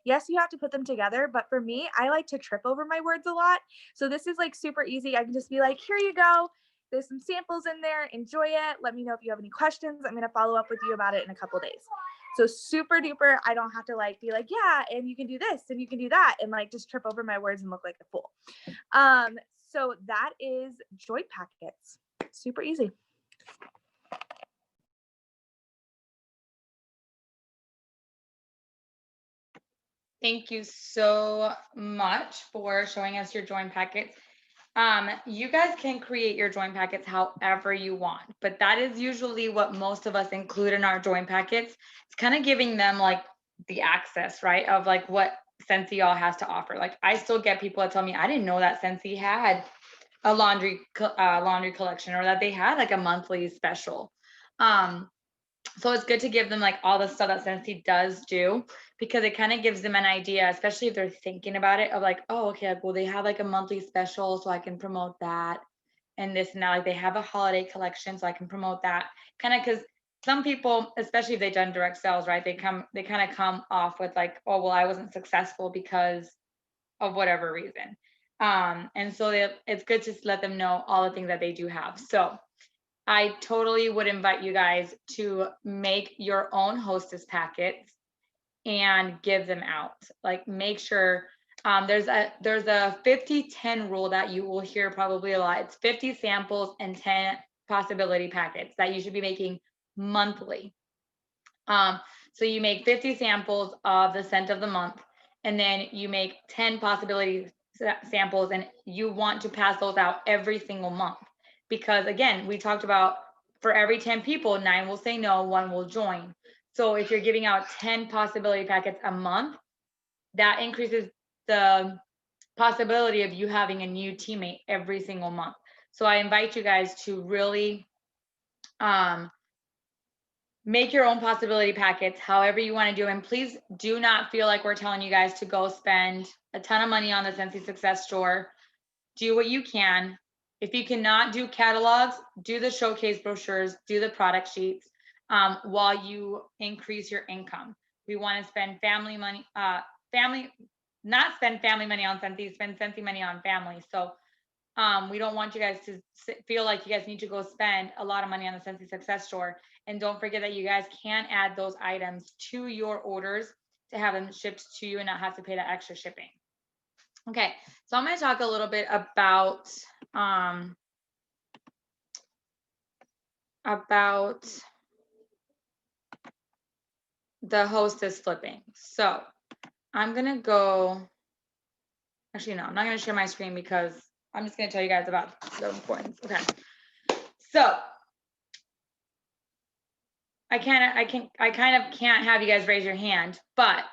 Yes, you have to put them together, but for me, I like to trip over my words a lot. So this is like super easy. I can just be like, here you go. There's some samples in there. Enjoy it. Let me know if you have any questions. I'm going to follow up with you about it in a couple days. So super duper, I don't have to like be like, yeah, and you can do this and you can do that and like just trip over my words and look like a fool. So that is joy packets. Super easy. Thank you so much for showing us your join packets. You guys can create your join packets however you want, but that is usually what most of us include in our join packets. It's kind of giving them like the access, right, of like what Scentsy all has to offer. Like I still get people that tell me, I didn't know that Scentsy had a laundry collection, or that they had like a monthly special. So it's good to give them like all the stuff that Scentsy does do, because it kind of gives them an idea, especially if they're thinking about it, of like, oh, okay, well, they have like a monthly special, so I can promote that. And this and that, like they have a holiday collection, so I can promote that. Kind of, because some people, especially if they've done direct sales, right? They kind of come off with like, oh, well, I wasn't successful because of whatever reason. And so it's good to let them know all the things that they do have. So I totally would invite you guys to make your own hostess packets and give them out. Like make sure there's a 50-10 rule that you will hear probably a lot. It's 50 samples and 10 possibility packets that you should be making monthly. So you make 50 samples of the scent of the month, and then you make 10 possibility samples, and you want to pass those out every single month. Because again, we talked about for every 10 people, 9 will say no, 1 will join. So if you're giving out 10 possibility packets a month, that increases the possibility of you having a new teammate every single month. So I invite you guys to really make your own possibility packets, however you want to do. And please do not feel like we're telling you guys to go spend a ton of money on the Scentsy Success Store. Do what you can. If you cannot do catalogs, do the showcase brochures, do the product sheets while you increase your income. We want to spend not spend family money on Scentsy, spend Scentsy money on family. So we don't want you guys to feel like you guys need to go spend a lot of money on the Scentsy Success Store. And don't forget that you guys can add those items to your orders to have them shipped to you and not have to pay that extra shipping. Okay, so I'm going to talk a little bit about the hostess flipping. So I'm going to go, actually, no, I'm not going to share my screen because I'm just going to tell you guys about the importance. Okay, so I kind of can't have you guys raise your hand, but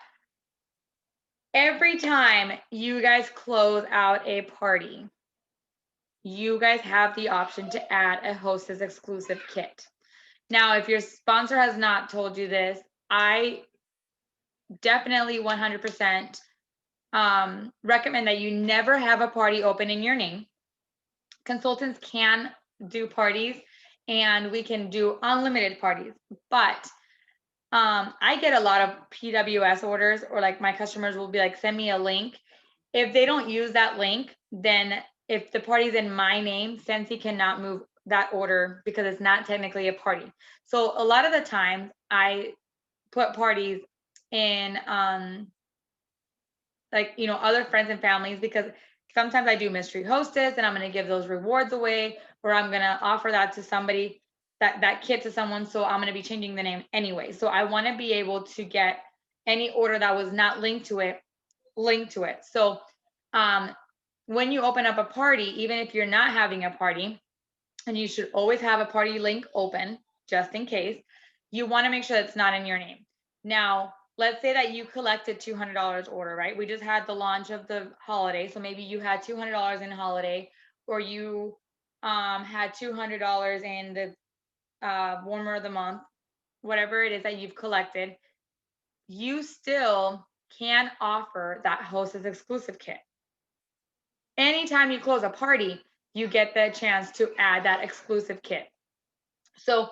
every time you guys close out a party, you guys have the option to add a hostess exclusive kit. Now, if your sponsor has not told you this, I definitely 100% recommend that you never have a party open in your name. Consultants can do parties and we can do unlimited parties, but I get a lot of PWS orders, or like my customers will be like, send me a link. If they don't use that link, then if the party's in my name, Scentsy cannot move that order because it's not technically a party. So a lot of the times I put parties in like, you know, other friends and families, because sometimes I do mystery hostess and I'm going to give those rewards away, or I'm going to offer that to somebody, that kit to someone. So I'm going to be changing the name anyway. So I want to be able to get any order that was not linked to it. So when you open up a party, even if you're not having a party, and you should always have a party link open just in case, you want to make sure it's not in your name. Now, let's say that you collected $200 order, right? We just had the launch of the holiday. So maybe you had $200 in holiday, or you had $200 in the warmer of the month, whatever it is that you've collected, you still can offer that hostess exclusive kit. Anytime you close a party, you get the chance to add that exclusive kit. So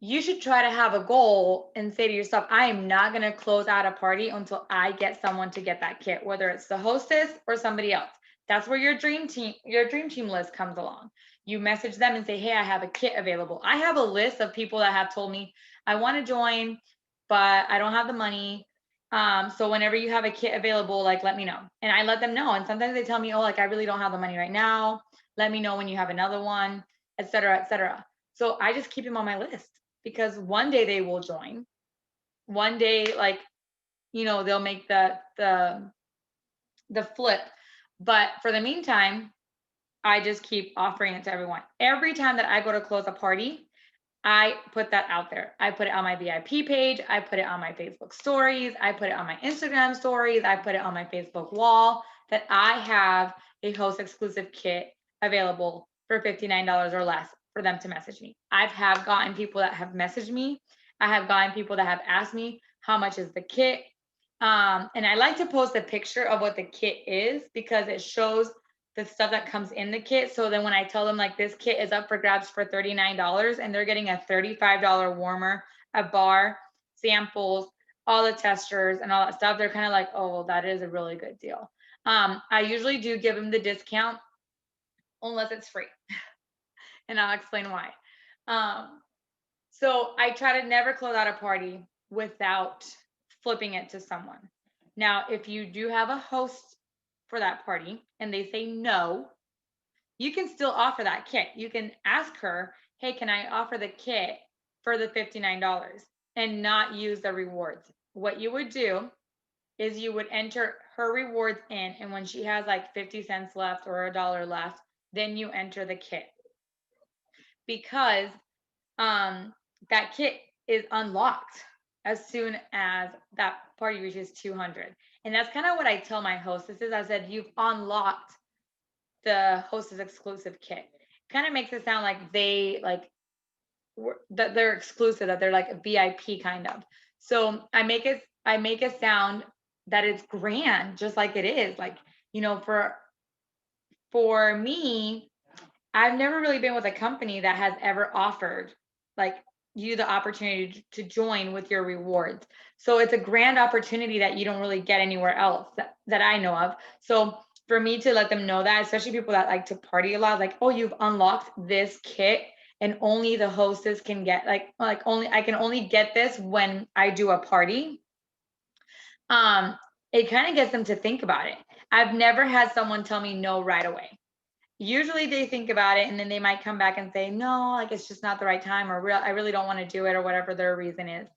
you should try to have a goal and say to yourself, I am not going to close out a party until I get someone to get that kit, whether it's the hostess or somebody else. That's where your dream team list comes along. You message them and say, hey, I have a kit available. I have a list of people that have told me, I want to join, but I don't have the money. So whenever you have a kit available, like, let me know. And I let them know. And sometimes they tell me, oh, like, I really don't have the money right now. Let me know when you have another one, et cetera, et cetera. So I just keep them on my list, because one day they will join. One day, like, you know, they'll make the flip. But for the meantime, I just keep offering it to everyone. Every time that I go to close a party, I put that out there. I put it on my VIP page. I put it on my Facebook stories. I put it on my Instagram stories. I put it on my Facebook wall that I have a host exclusive kit available for $59 or less for them to message me. I've gotten people that have messaged me. I have gotten people that have asked me, how much is the kit? And I like to post a picture of what the kit is, because it shows the stuff that comes in the kit. So then when I tell them, like, this kit is up for grabs for $39 and they're getting a $35 warmer, a bar, samples, all the testers and all that stuff, they're kind of like, oh, well, that is a really good deal. I usually do give them the discount unless it's free. And I'll explain why. Um, so I try to never close out a party without flipping it to someone. Now, if you do have a host for that party and they say no, you can still offer that kit. You can ask her, hey, can I offer the kit for the $59 and not use the rewards? What you would do is you would enter her rewards in, and when she has like 50 cents left or a dollar left, then you enter the kit, because um that kit is unlocked as soon as that party reaches 200. And that's kind of what I tell my hostesses. I said, you've unlocked the hostess exclusive kit. Kind of makes it sound like they like that they're exclusive, that they're like a VIP kind of. So I make it sound that it's grand, just like it is. Like, for me, I've never really been with a company that has ever offered like you the opportunity to join with your rewards. So it's a grand opportunity that you don't really get anywhere else that I know of. So for me to let them know that, especially people that like to party a lot, like, oh, you've unlocked this kit and only the hostess can get like only I can only get this when I do a party. Um, it kind of gets them to think about it. I've never had someone tell me no right away. Usually they think about it and then they might come back and say, no, like it's just not the right time, or I really don't want to do it, or whatever their reason is.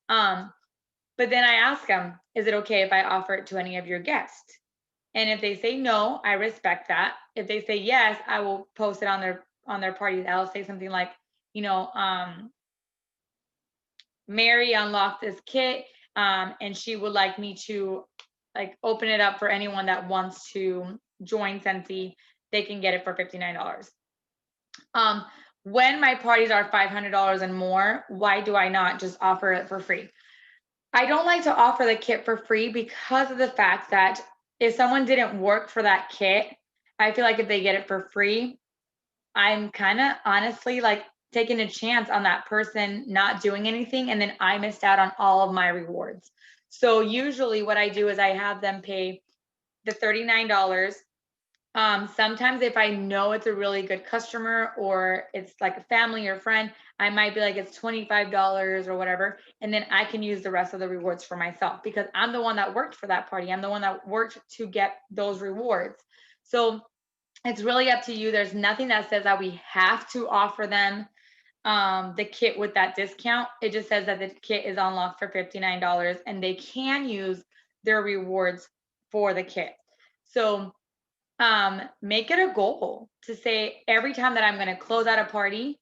Um, but then I ask them, is it okay if I offer it to any of your guests? And if they say no, I respect that. If they say yes, I will post it on their parties. I'll say something like, you know, Mary unlocked this kit, and she would like me to like open it up for anyone that wants to join Scentsy. They can get it for $59. Um, when my parties are $500 and more, why do I not just offer it for free? I don't like to offer the kit for free because of the fact that if someone didn't work for that kit, I feel like if they get it for free, I'm kind of honestly like taking a chance on that person not doing anything, and then I missed out on all of my rewards. So usually what I do is I have them pay the $39. Sometimes if I know it's a really good customer or it's like a family or friend, I might be like, it's $25 or whatever. And then I can use the rest of the rewards for myself, because I'm the one that worked for that party. I'm the one that worked to get those rewards. So it's really up to you. There's nothing that says that we have to offer them the kit with that discount. It just says that the kit is unlocked for $59 and they can use their rewards for the kit. So make it a goal to say, every time that I'm going to close out a party,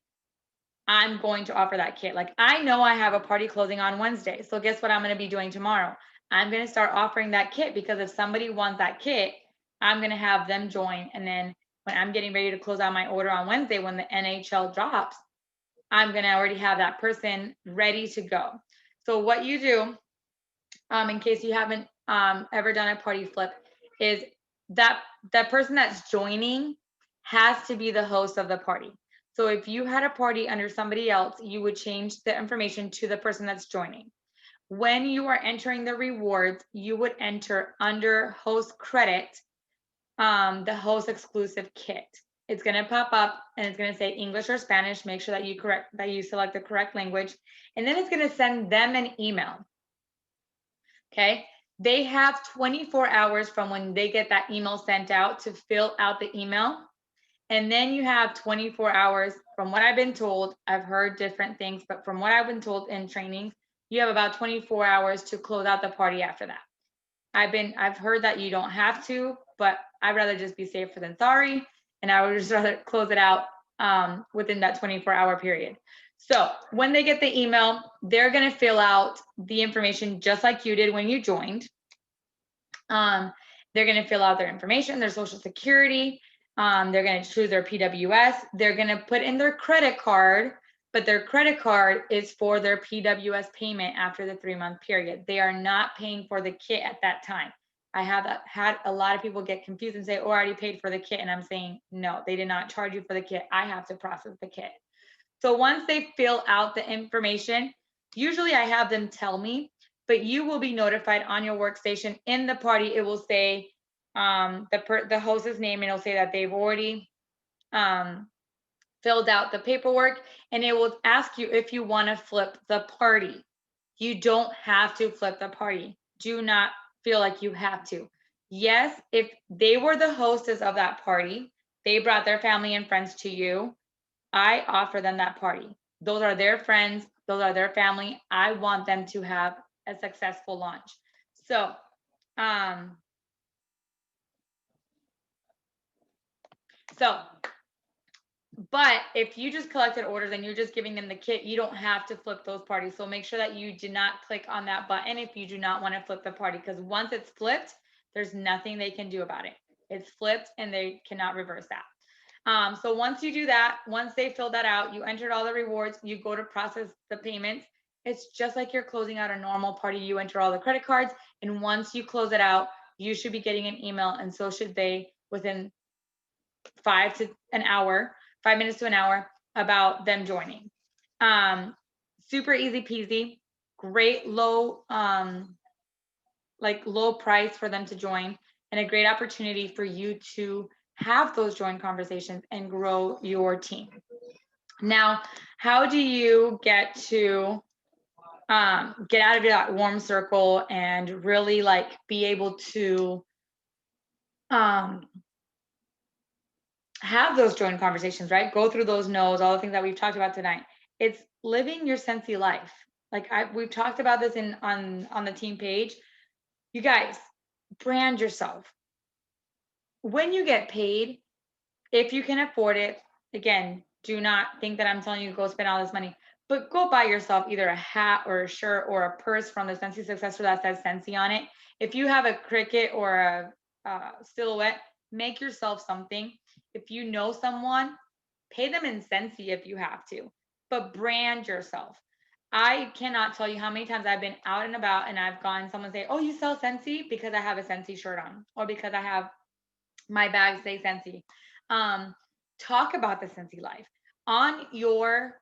I'm going to offer that kit. Like, I know I have a party closing on Wednesday. So guess what I'm going to be doing tomorrow? I'm going to start offering that kit, because if somebody wants that kit, I'm going to have them join. And then when I'm getting ready to close out my order on Wednesday, when the NHL drops, I'm going to already have that person ready to go. So what you do, in case you haven't ever done a party flip, is that person that's joining has to be the host of the party. So if you had a party under somebody else, you would change the information to the person that's joining. When you are entering the rewards, you would enter under host credit, the host exclusive kit. It's going to pop up and it's going to say English or Spanish. Make sure that you select the correct language, and then it's going to send them an email. Okay. They have 24 hours from when they get that email sent out to fill out the email. And then you have 24 hours, from what I've been told. I've heard different things, but from what I've been told in trainings, you have about 24 hours to close out the party after that. I've heard that you don't have to, but I'd rather just be safer than sorry. And I would just rather close it out within that 24-hour period. So when they get the email, they're going to fill out the information just like you did when you joined. They're going to fill out their information, their social security. They're going to choose their PWS. They're going to put in their credit card, but their credit card is for their PWS payment after the 3-month period. They are not paying for the kit at that time. I have had a lot of people get confused and say, oh, I already paid for the kit. And I'm saying, no, they did not charge you for the kit. I have to process the kit. So once they fill out the information, usually I have them tell me, but you will be notified on your workstation. In the party, it will say the host's name, and it'll say that they've already filled filled out the paperwork, and it will ask you if you want to flip the party. You don't have to flip the party. Do not feel like you have to. Yes, if they were the hostess of that party, they brought their family and friends to you, I offer them that party. Those are their friends, those are their family. I want them to have a successful launch. So, um, so but if you just collected orders and you're just giving them the kit, you don't have to flip those parties. So make sure that you do not click on that button if you do not want to flip the party, because once it's flipped, there's nothing they can do about it. It's flipped and they cannot reverse that. So once you do that, once they fill that out, you entered all the rewards, you go to process the payments. It's just like you're closing out a normal party. You enter all the credit cards, and once you close it out, you should be getting an email, and so should they, within 5 minutes to an hour, about them joining. Super easy peasy, great low low price for them to join, and a great opportunity for you to have those joint conversations and grow your team. Now, how do you get to get out of that warm circle and really like be able to have those joint conversations, right? Go through those no's, all the things that we've talked about tonight. It's living your Scentsy life. Like we've talked about this on the team page. You guys, brand yourself. When you get paid, if you can afford it, again, do not think that I'm telling you to go spend all this money, but go buy yourself either a hat or a shirt or a purse from the Scentsy Successor that says Scentsy on it. If you have a Cricut or a silhouette, make yourself something. If you know someone, pay them in Scentsy if you have to, but brand yourself. I cannot tell you how many times I've been out and about and I've gone, someone say, oh, you sell Scentsy? Because I have a Scentsy shirt on, or because I have my bags say Scentsy. Talk about the Scentsy life on your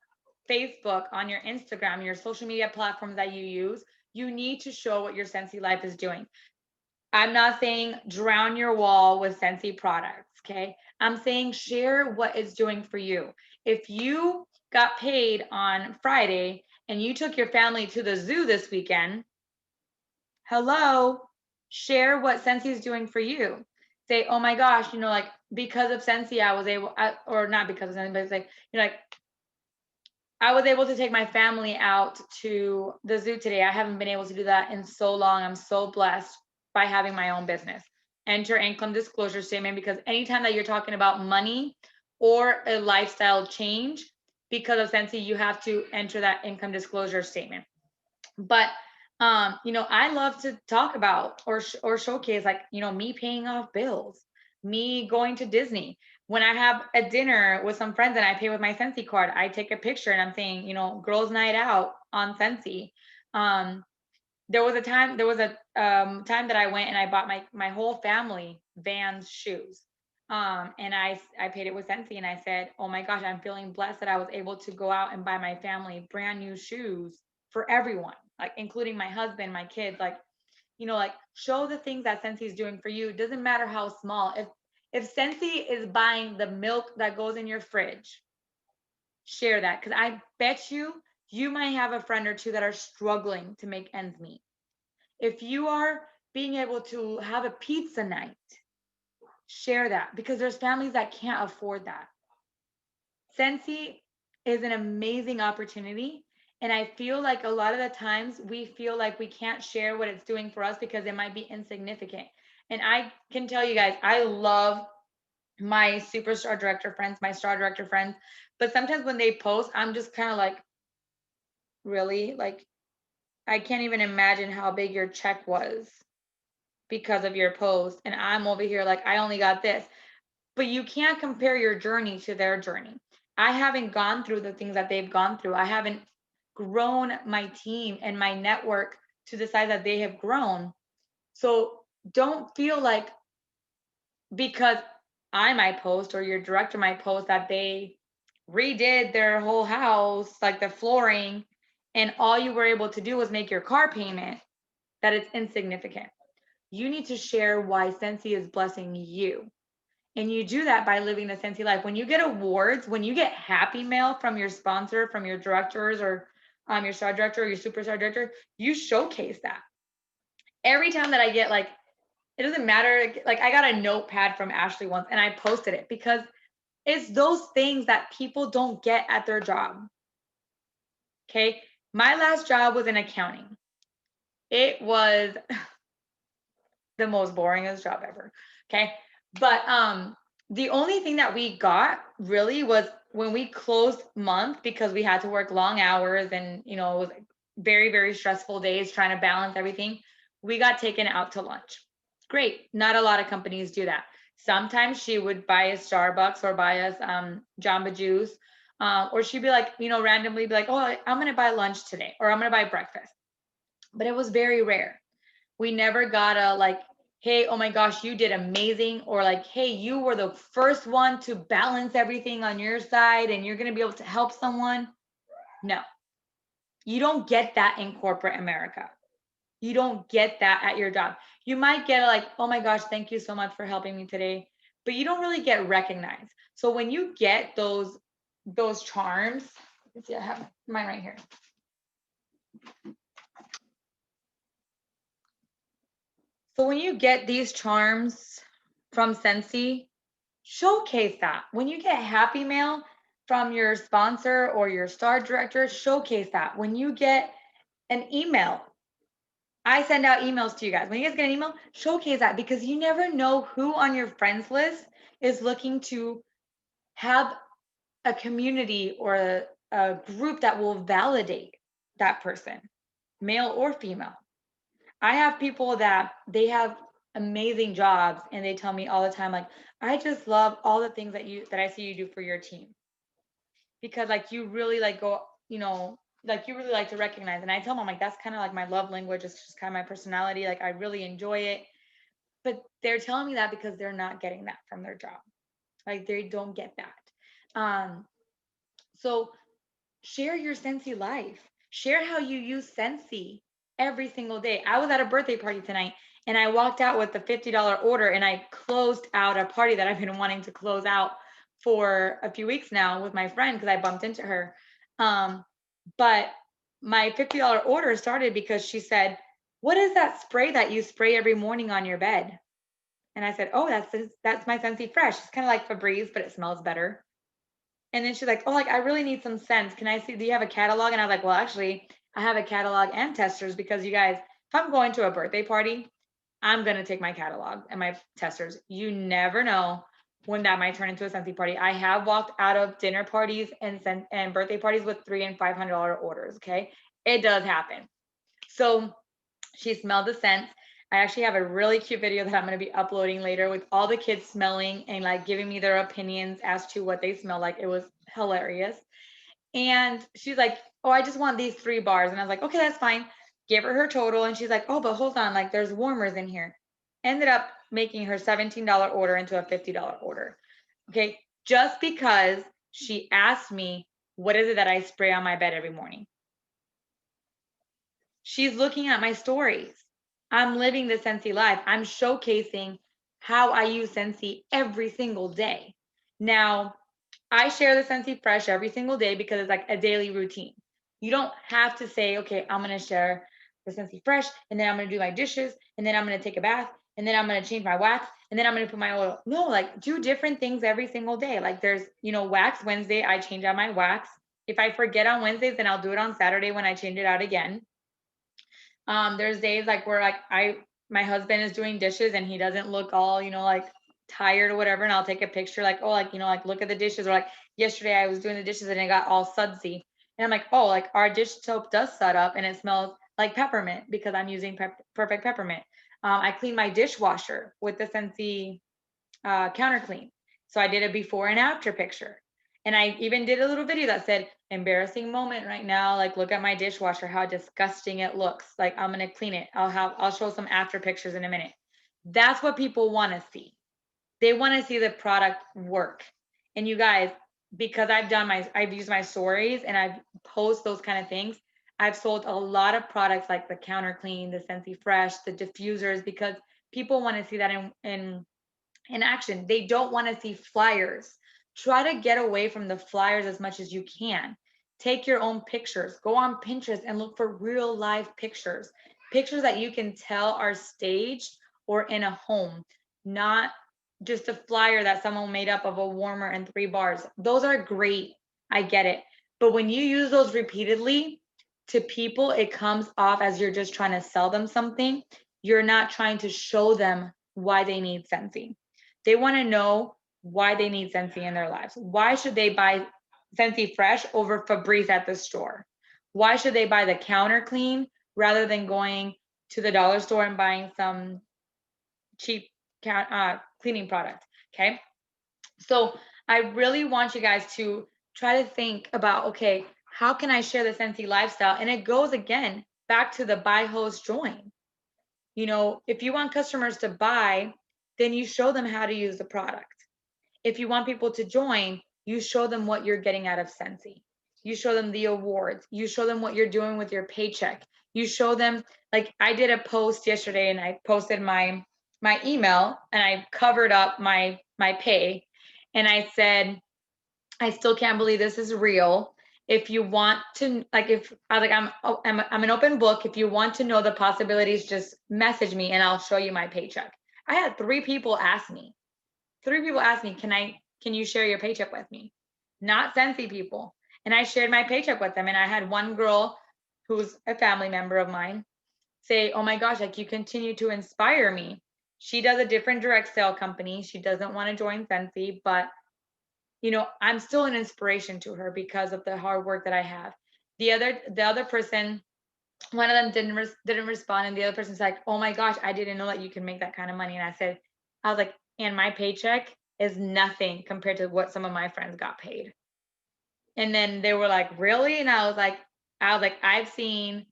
Facebook, on your Instagram, your social media platforms that you use. You need to show what your Scentsy life is doing. I'm not saying drown your wall with Scentsy products, okay? I'm saying share what it's doing for you. If you got paid on Friday and you took your family to the zoo this weekend, hello, share what Scentsy is doing for you. Say, oh my gosh, like because of Scentsy, I was able, or not because of Scentsy, but say, like, I was able to take my family out to the zoo today. I haven't been able to do that in so long. I'm so blessed by having my own business. Enter income disclosure statement, because anytime that you're talking about money or a lifestyle change because of Scentsy, you have to enter that income disclosure statement. But I love to talk about or showcase, like, me paying off bills, me going to Disney. When I have a dinner with some friends and I pay with my Scentsy card, I take a picture and I'm saying, girls' night out on Scentsy. There was a time that I went and I bought my whole family Vans shoes. And I paid it with Scentsy, and I said, oh my gosh, I'm feeling blessed that I was able to go out and buy my family brand new shoes for everyone, like including my husband, my kids, like, like show the things that Scentsy is doing for you. It doesn't matter how small. If Scentsy is buying the milk that goes in your fridge, share that, because I bet you might have a friend or two that are struggling to make ends meet. If you are being able to have a pizza night, share that, because there's families that can't afford that. Scentsy is an amazing opportunity. And I feel like a lot of the times we feel like we can't share what it's doing for us because it might be insignificant. And I can tell you guys, I love my superstar director friends, my star director friends. But sometimes when they post, I'm just kind of like, really? Like, I can't even imagine how big your check was because of your post. And I'm over here like, I only got this. But you can't compare your journey to their journey. I haven't gone through the things that they've gone through. I haven't grown my team and my network to the size that they have grown. So don't feel like because I might post or your director might post that they redid their whole house, like the flooring, and all you were able to do was make your car payment, that it's insignificant. You need to share why Scentsy is blessing you. And you do that by living the Scentsy life. When you get awards, when you get happy mail from your sponsor, from your directors, or your star director or your superstar director, you showcase that. Every time that I get like, it doesn't matter. Like I got a notepad from Ashley once and I posted it because it's those things that people don't get at their job. Okay. My last job was in accounting. It was the most boringest job ever. Okay. But the only thing that we got really was when we closed month, because we had to work long hours and it was very, very stressful days trying to balance everything. We got taken out to lunch. Great. Not a lot of companies do that. Sometimes she would buy us Starbucks or buy us Jamba Juice. Or she'd be like, randomly be like, oh, I'm going to buy lunch today, or I'm going to buy breakfast. But it was very rare. We never got a like, hey, oh my gosh, you did amazing. Or like, hey, you were the first one to balance everything on your side and you're going to be able to help someone. No, you don't get that in corporate America. You don't get that at your job. You might get like, oh my gosh, thank you so much for helping me today. But you don't really get recognized. So when you get those charms, let's see, I have mine right here. So when you get these charms from Scentsy, showcase that. When you get happy mail from your sponsor or your star director, showcase that. When you get an email, I send out emails to you guys. When you guys get an email, showcase that, because you never know who on your friends list is looking to have a community or a group that will validate that person, male or female. I have people that they have amazing jobs and they tell me all the time, like, I just love all the things that I see you do for your team, because like you really like go, like you really like to recognize. And I tell them, I'm like, that's kind of like my love language. It's just kind of my personality. Like I really enjoy it. But they're telling me that because they're not getting that from their job. Like they don't get that. So share your Scentsy life. Share how you use Scentsy every single day. I was at a birthday party tonight and I walked out with a $50 order and I closed out a party that I've been wanting to close out for a few weeks now with my friend because I bumped into her. But my $50 order started because she said, "What is that spray that you spray every morning on your bed?" And I said, "Oh, that's my Scentsy Fresh. It's kind of like Febreze, but it smells better." And then she's like, "Oh, like I really need some scents. Can I see? Do you have a catalog?" And I was like, "Well, actually, I have a catalog and testers, because you guys, if I'm going to a birthday party, I'm gonna take my catalog and my testers. You never know when that might turn into a Scentsy party. I have walked out of dinner parties and birthday parties with $300 and $500 orders. Okay, it does happen. So she smelled the scents. I actually have a really cute video that I'm going to be uploading later with all the kids smelling and like giving me their opinions as to what they smell like. It was hilarious. And she's like, "Oh, I just want these 3 bars." And I was like, "Okay, that's fine." Give her her total. And she's like, "Oh, but hold on, like there's warmers in here." Ended up making her $17 order into a $50 order. Okay. Just because she asked me, what is it that I spray on my bed every morning? She's looking at my stories. I'm living the Scentsy life. I'm showcasing how I use Scentsy every single day. Now, I share the Scentsy Fresh every single day because it's like a daily routine. You don't have to say, okay, I'm going to share the Scentsy Fresh, and then I'm going to do my dishes, and then I'm going to take a bath, and then I'm going to change my wax, and then I'm going to put my oil. No, like do different things every single day. Like there's, Wax Wednesday, I change out my wax. If I forget on Wednesdays, then I'll do it on Saturday when I change it out again. There's days like where like my husband is doing dishes and he doesn't look all, like tired or whatever. And I'll take a picture like, oh, like, like look at the dishes. Or like yesterday I was doing the dishes and it got all sudsy. And I'm like, oh, like our dish soap does sud up and it smells like peppermint because I'm using perfect peppermint. I clean my dishwasher with the Scentsy counter clean. So I did a before and after picture. And I even did a little video that said, embarrassing moment right now. Like, look at my dishwasher, how disgusting it looks. Like, I'm going to clean it. I'll show some after pictures in a minute. That's what people want to see. They want to see the product work. And you guys, because I've used my stories and I've post those kind of things. I've sold a lot of products like the counter clean, the Scentsy Fresh, the diffusers, because people want to see that in in action. They don't want to see flyers. Try to get away from the flyers as much as you can. Take your own pictures. Go on Pinterest and look for real life pictures. Pictures that you can tell are staged or in a home, not just a flyer that someone made up of a warmer and 3 bars. Those are great. I get it. But when you use those repeatedly to people, it comes off as you're just trying to sell them something. You're not trying to show them why they need Scentsy. They want to know why they need Scentsy in their lives. Why should they buy Scentsy Fresh over Febreze at the store? Why should they buy the counter clean rather than going to the dollar store and buying some cheap cleaning product? Okay. So I really want you guys to try to think about, okay, how can I share the Scentsy lifestyle? And it goes again back to the buy, host, join. You know, if you want customers to buy, then you show them how to use the product. If you want people to join, you show them what you're getting out of Scentsy. You show them the awards. You show them what you're doing with your paycheck. You show them, like I did a post yesterday and I posted my email and I covered up my pay and I said, I still can't believe this is real. If you want to, like, if I was like, I'm an open book. If you want to know the possibilities, just message me and I'll show you my paycheck. I had 3 people ask me. 3 people asked me, can you share your paycheck with me? Not Scentsy people. And I shared my paycheck with them. And I had one girl who's a family member of mine say, oh my gosh, like you continue to inspire me. She does a different direct sale company. She doesn't want to join Scentsy, but you know, I'm still an inspiration to her because of the hard work that I have. The other person, one of them didn't respond, and the other person's like, "Oh my gosh, I didn't know that you can make that kind of money." And I was like, "And my paycheck is nothing compared to what some of my friends got paid." And then they were like, "Really?" And I was like, I've seen,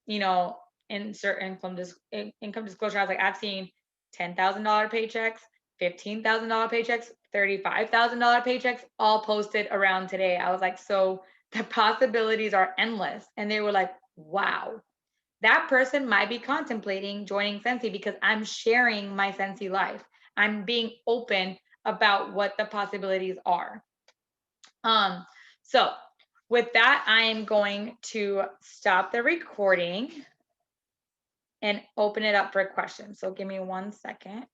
you know, insert income disclosure. I was like, I've seen $10,000 paychecks, $15,000 paychecks, $35,000 paychecks, all posted around today. I was like, so the possibilities are endless. And they were like, wow, that person might be contemplating joining Scentsy because I'm sharing my Scentsy life. I'm being open about what the possibilities are. So with that, I am going to stop the recording and open it up for questions. So give me 1 second.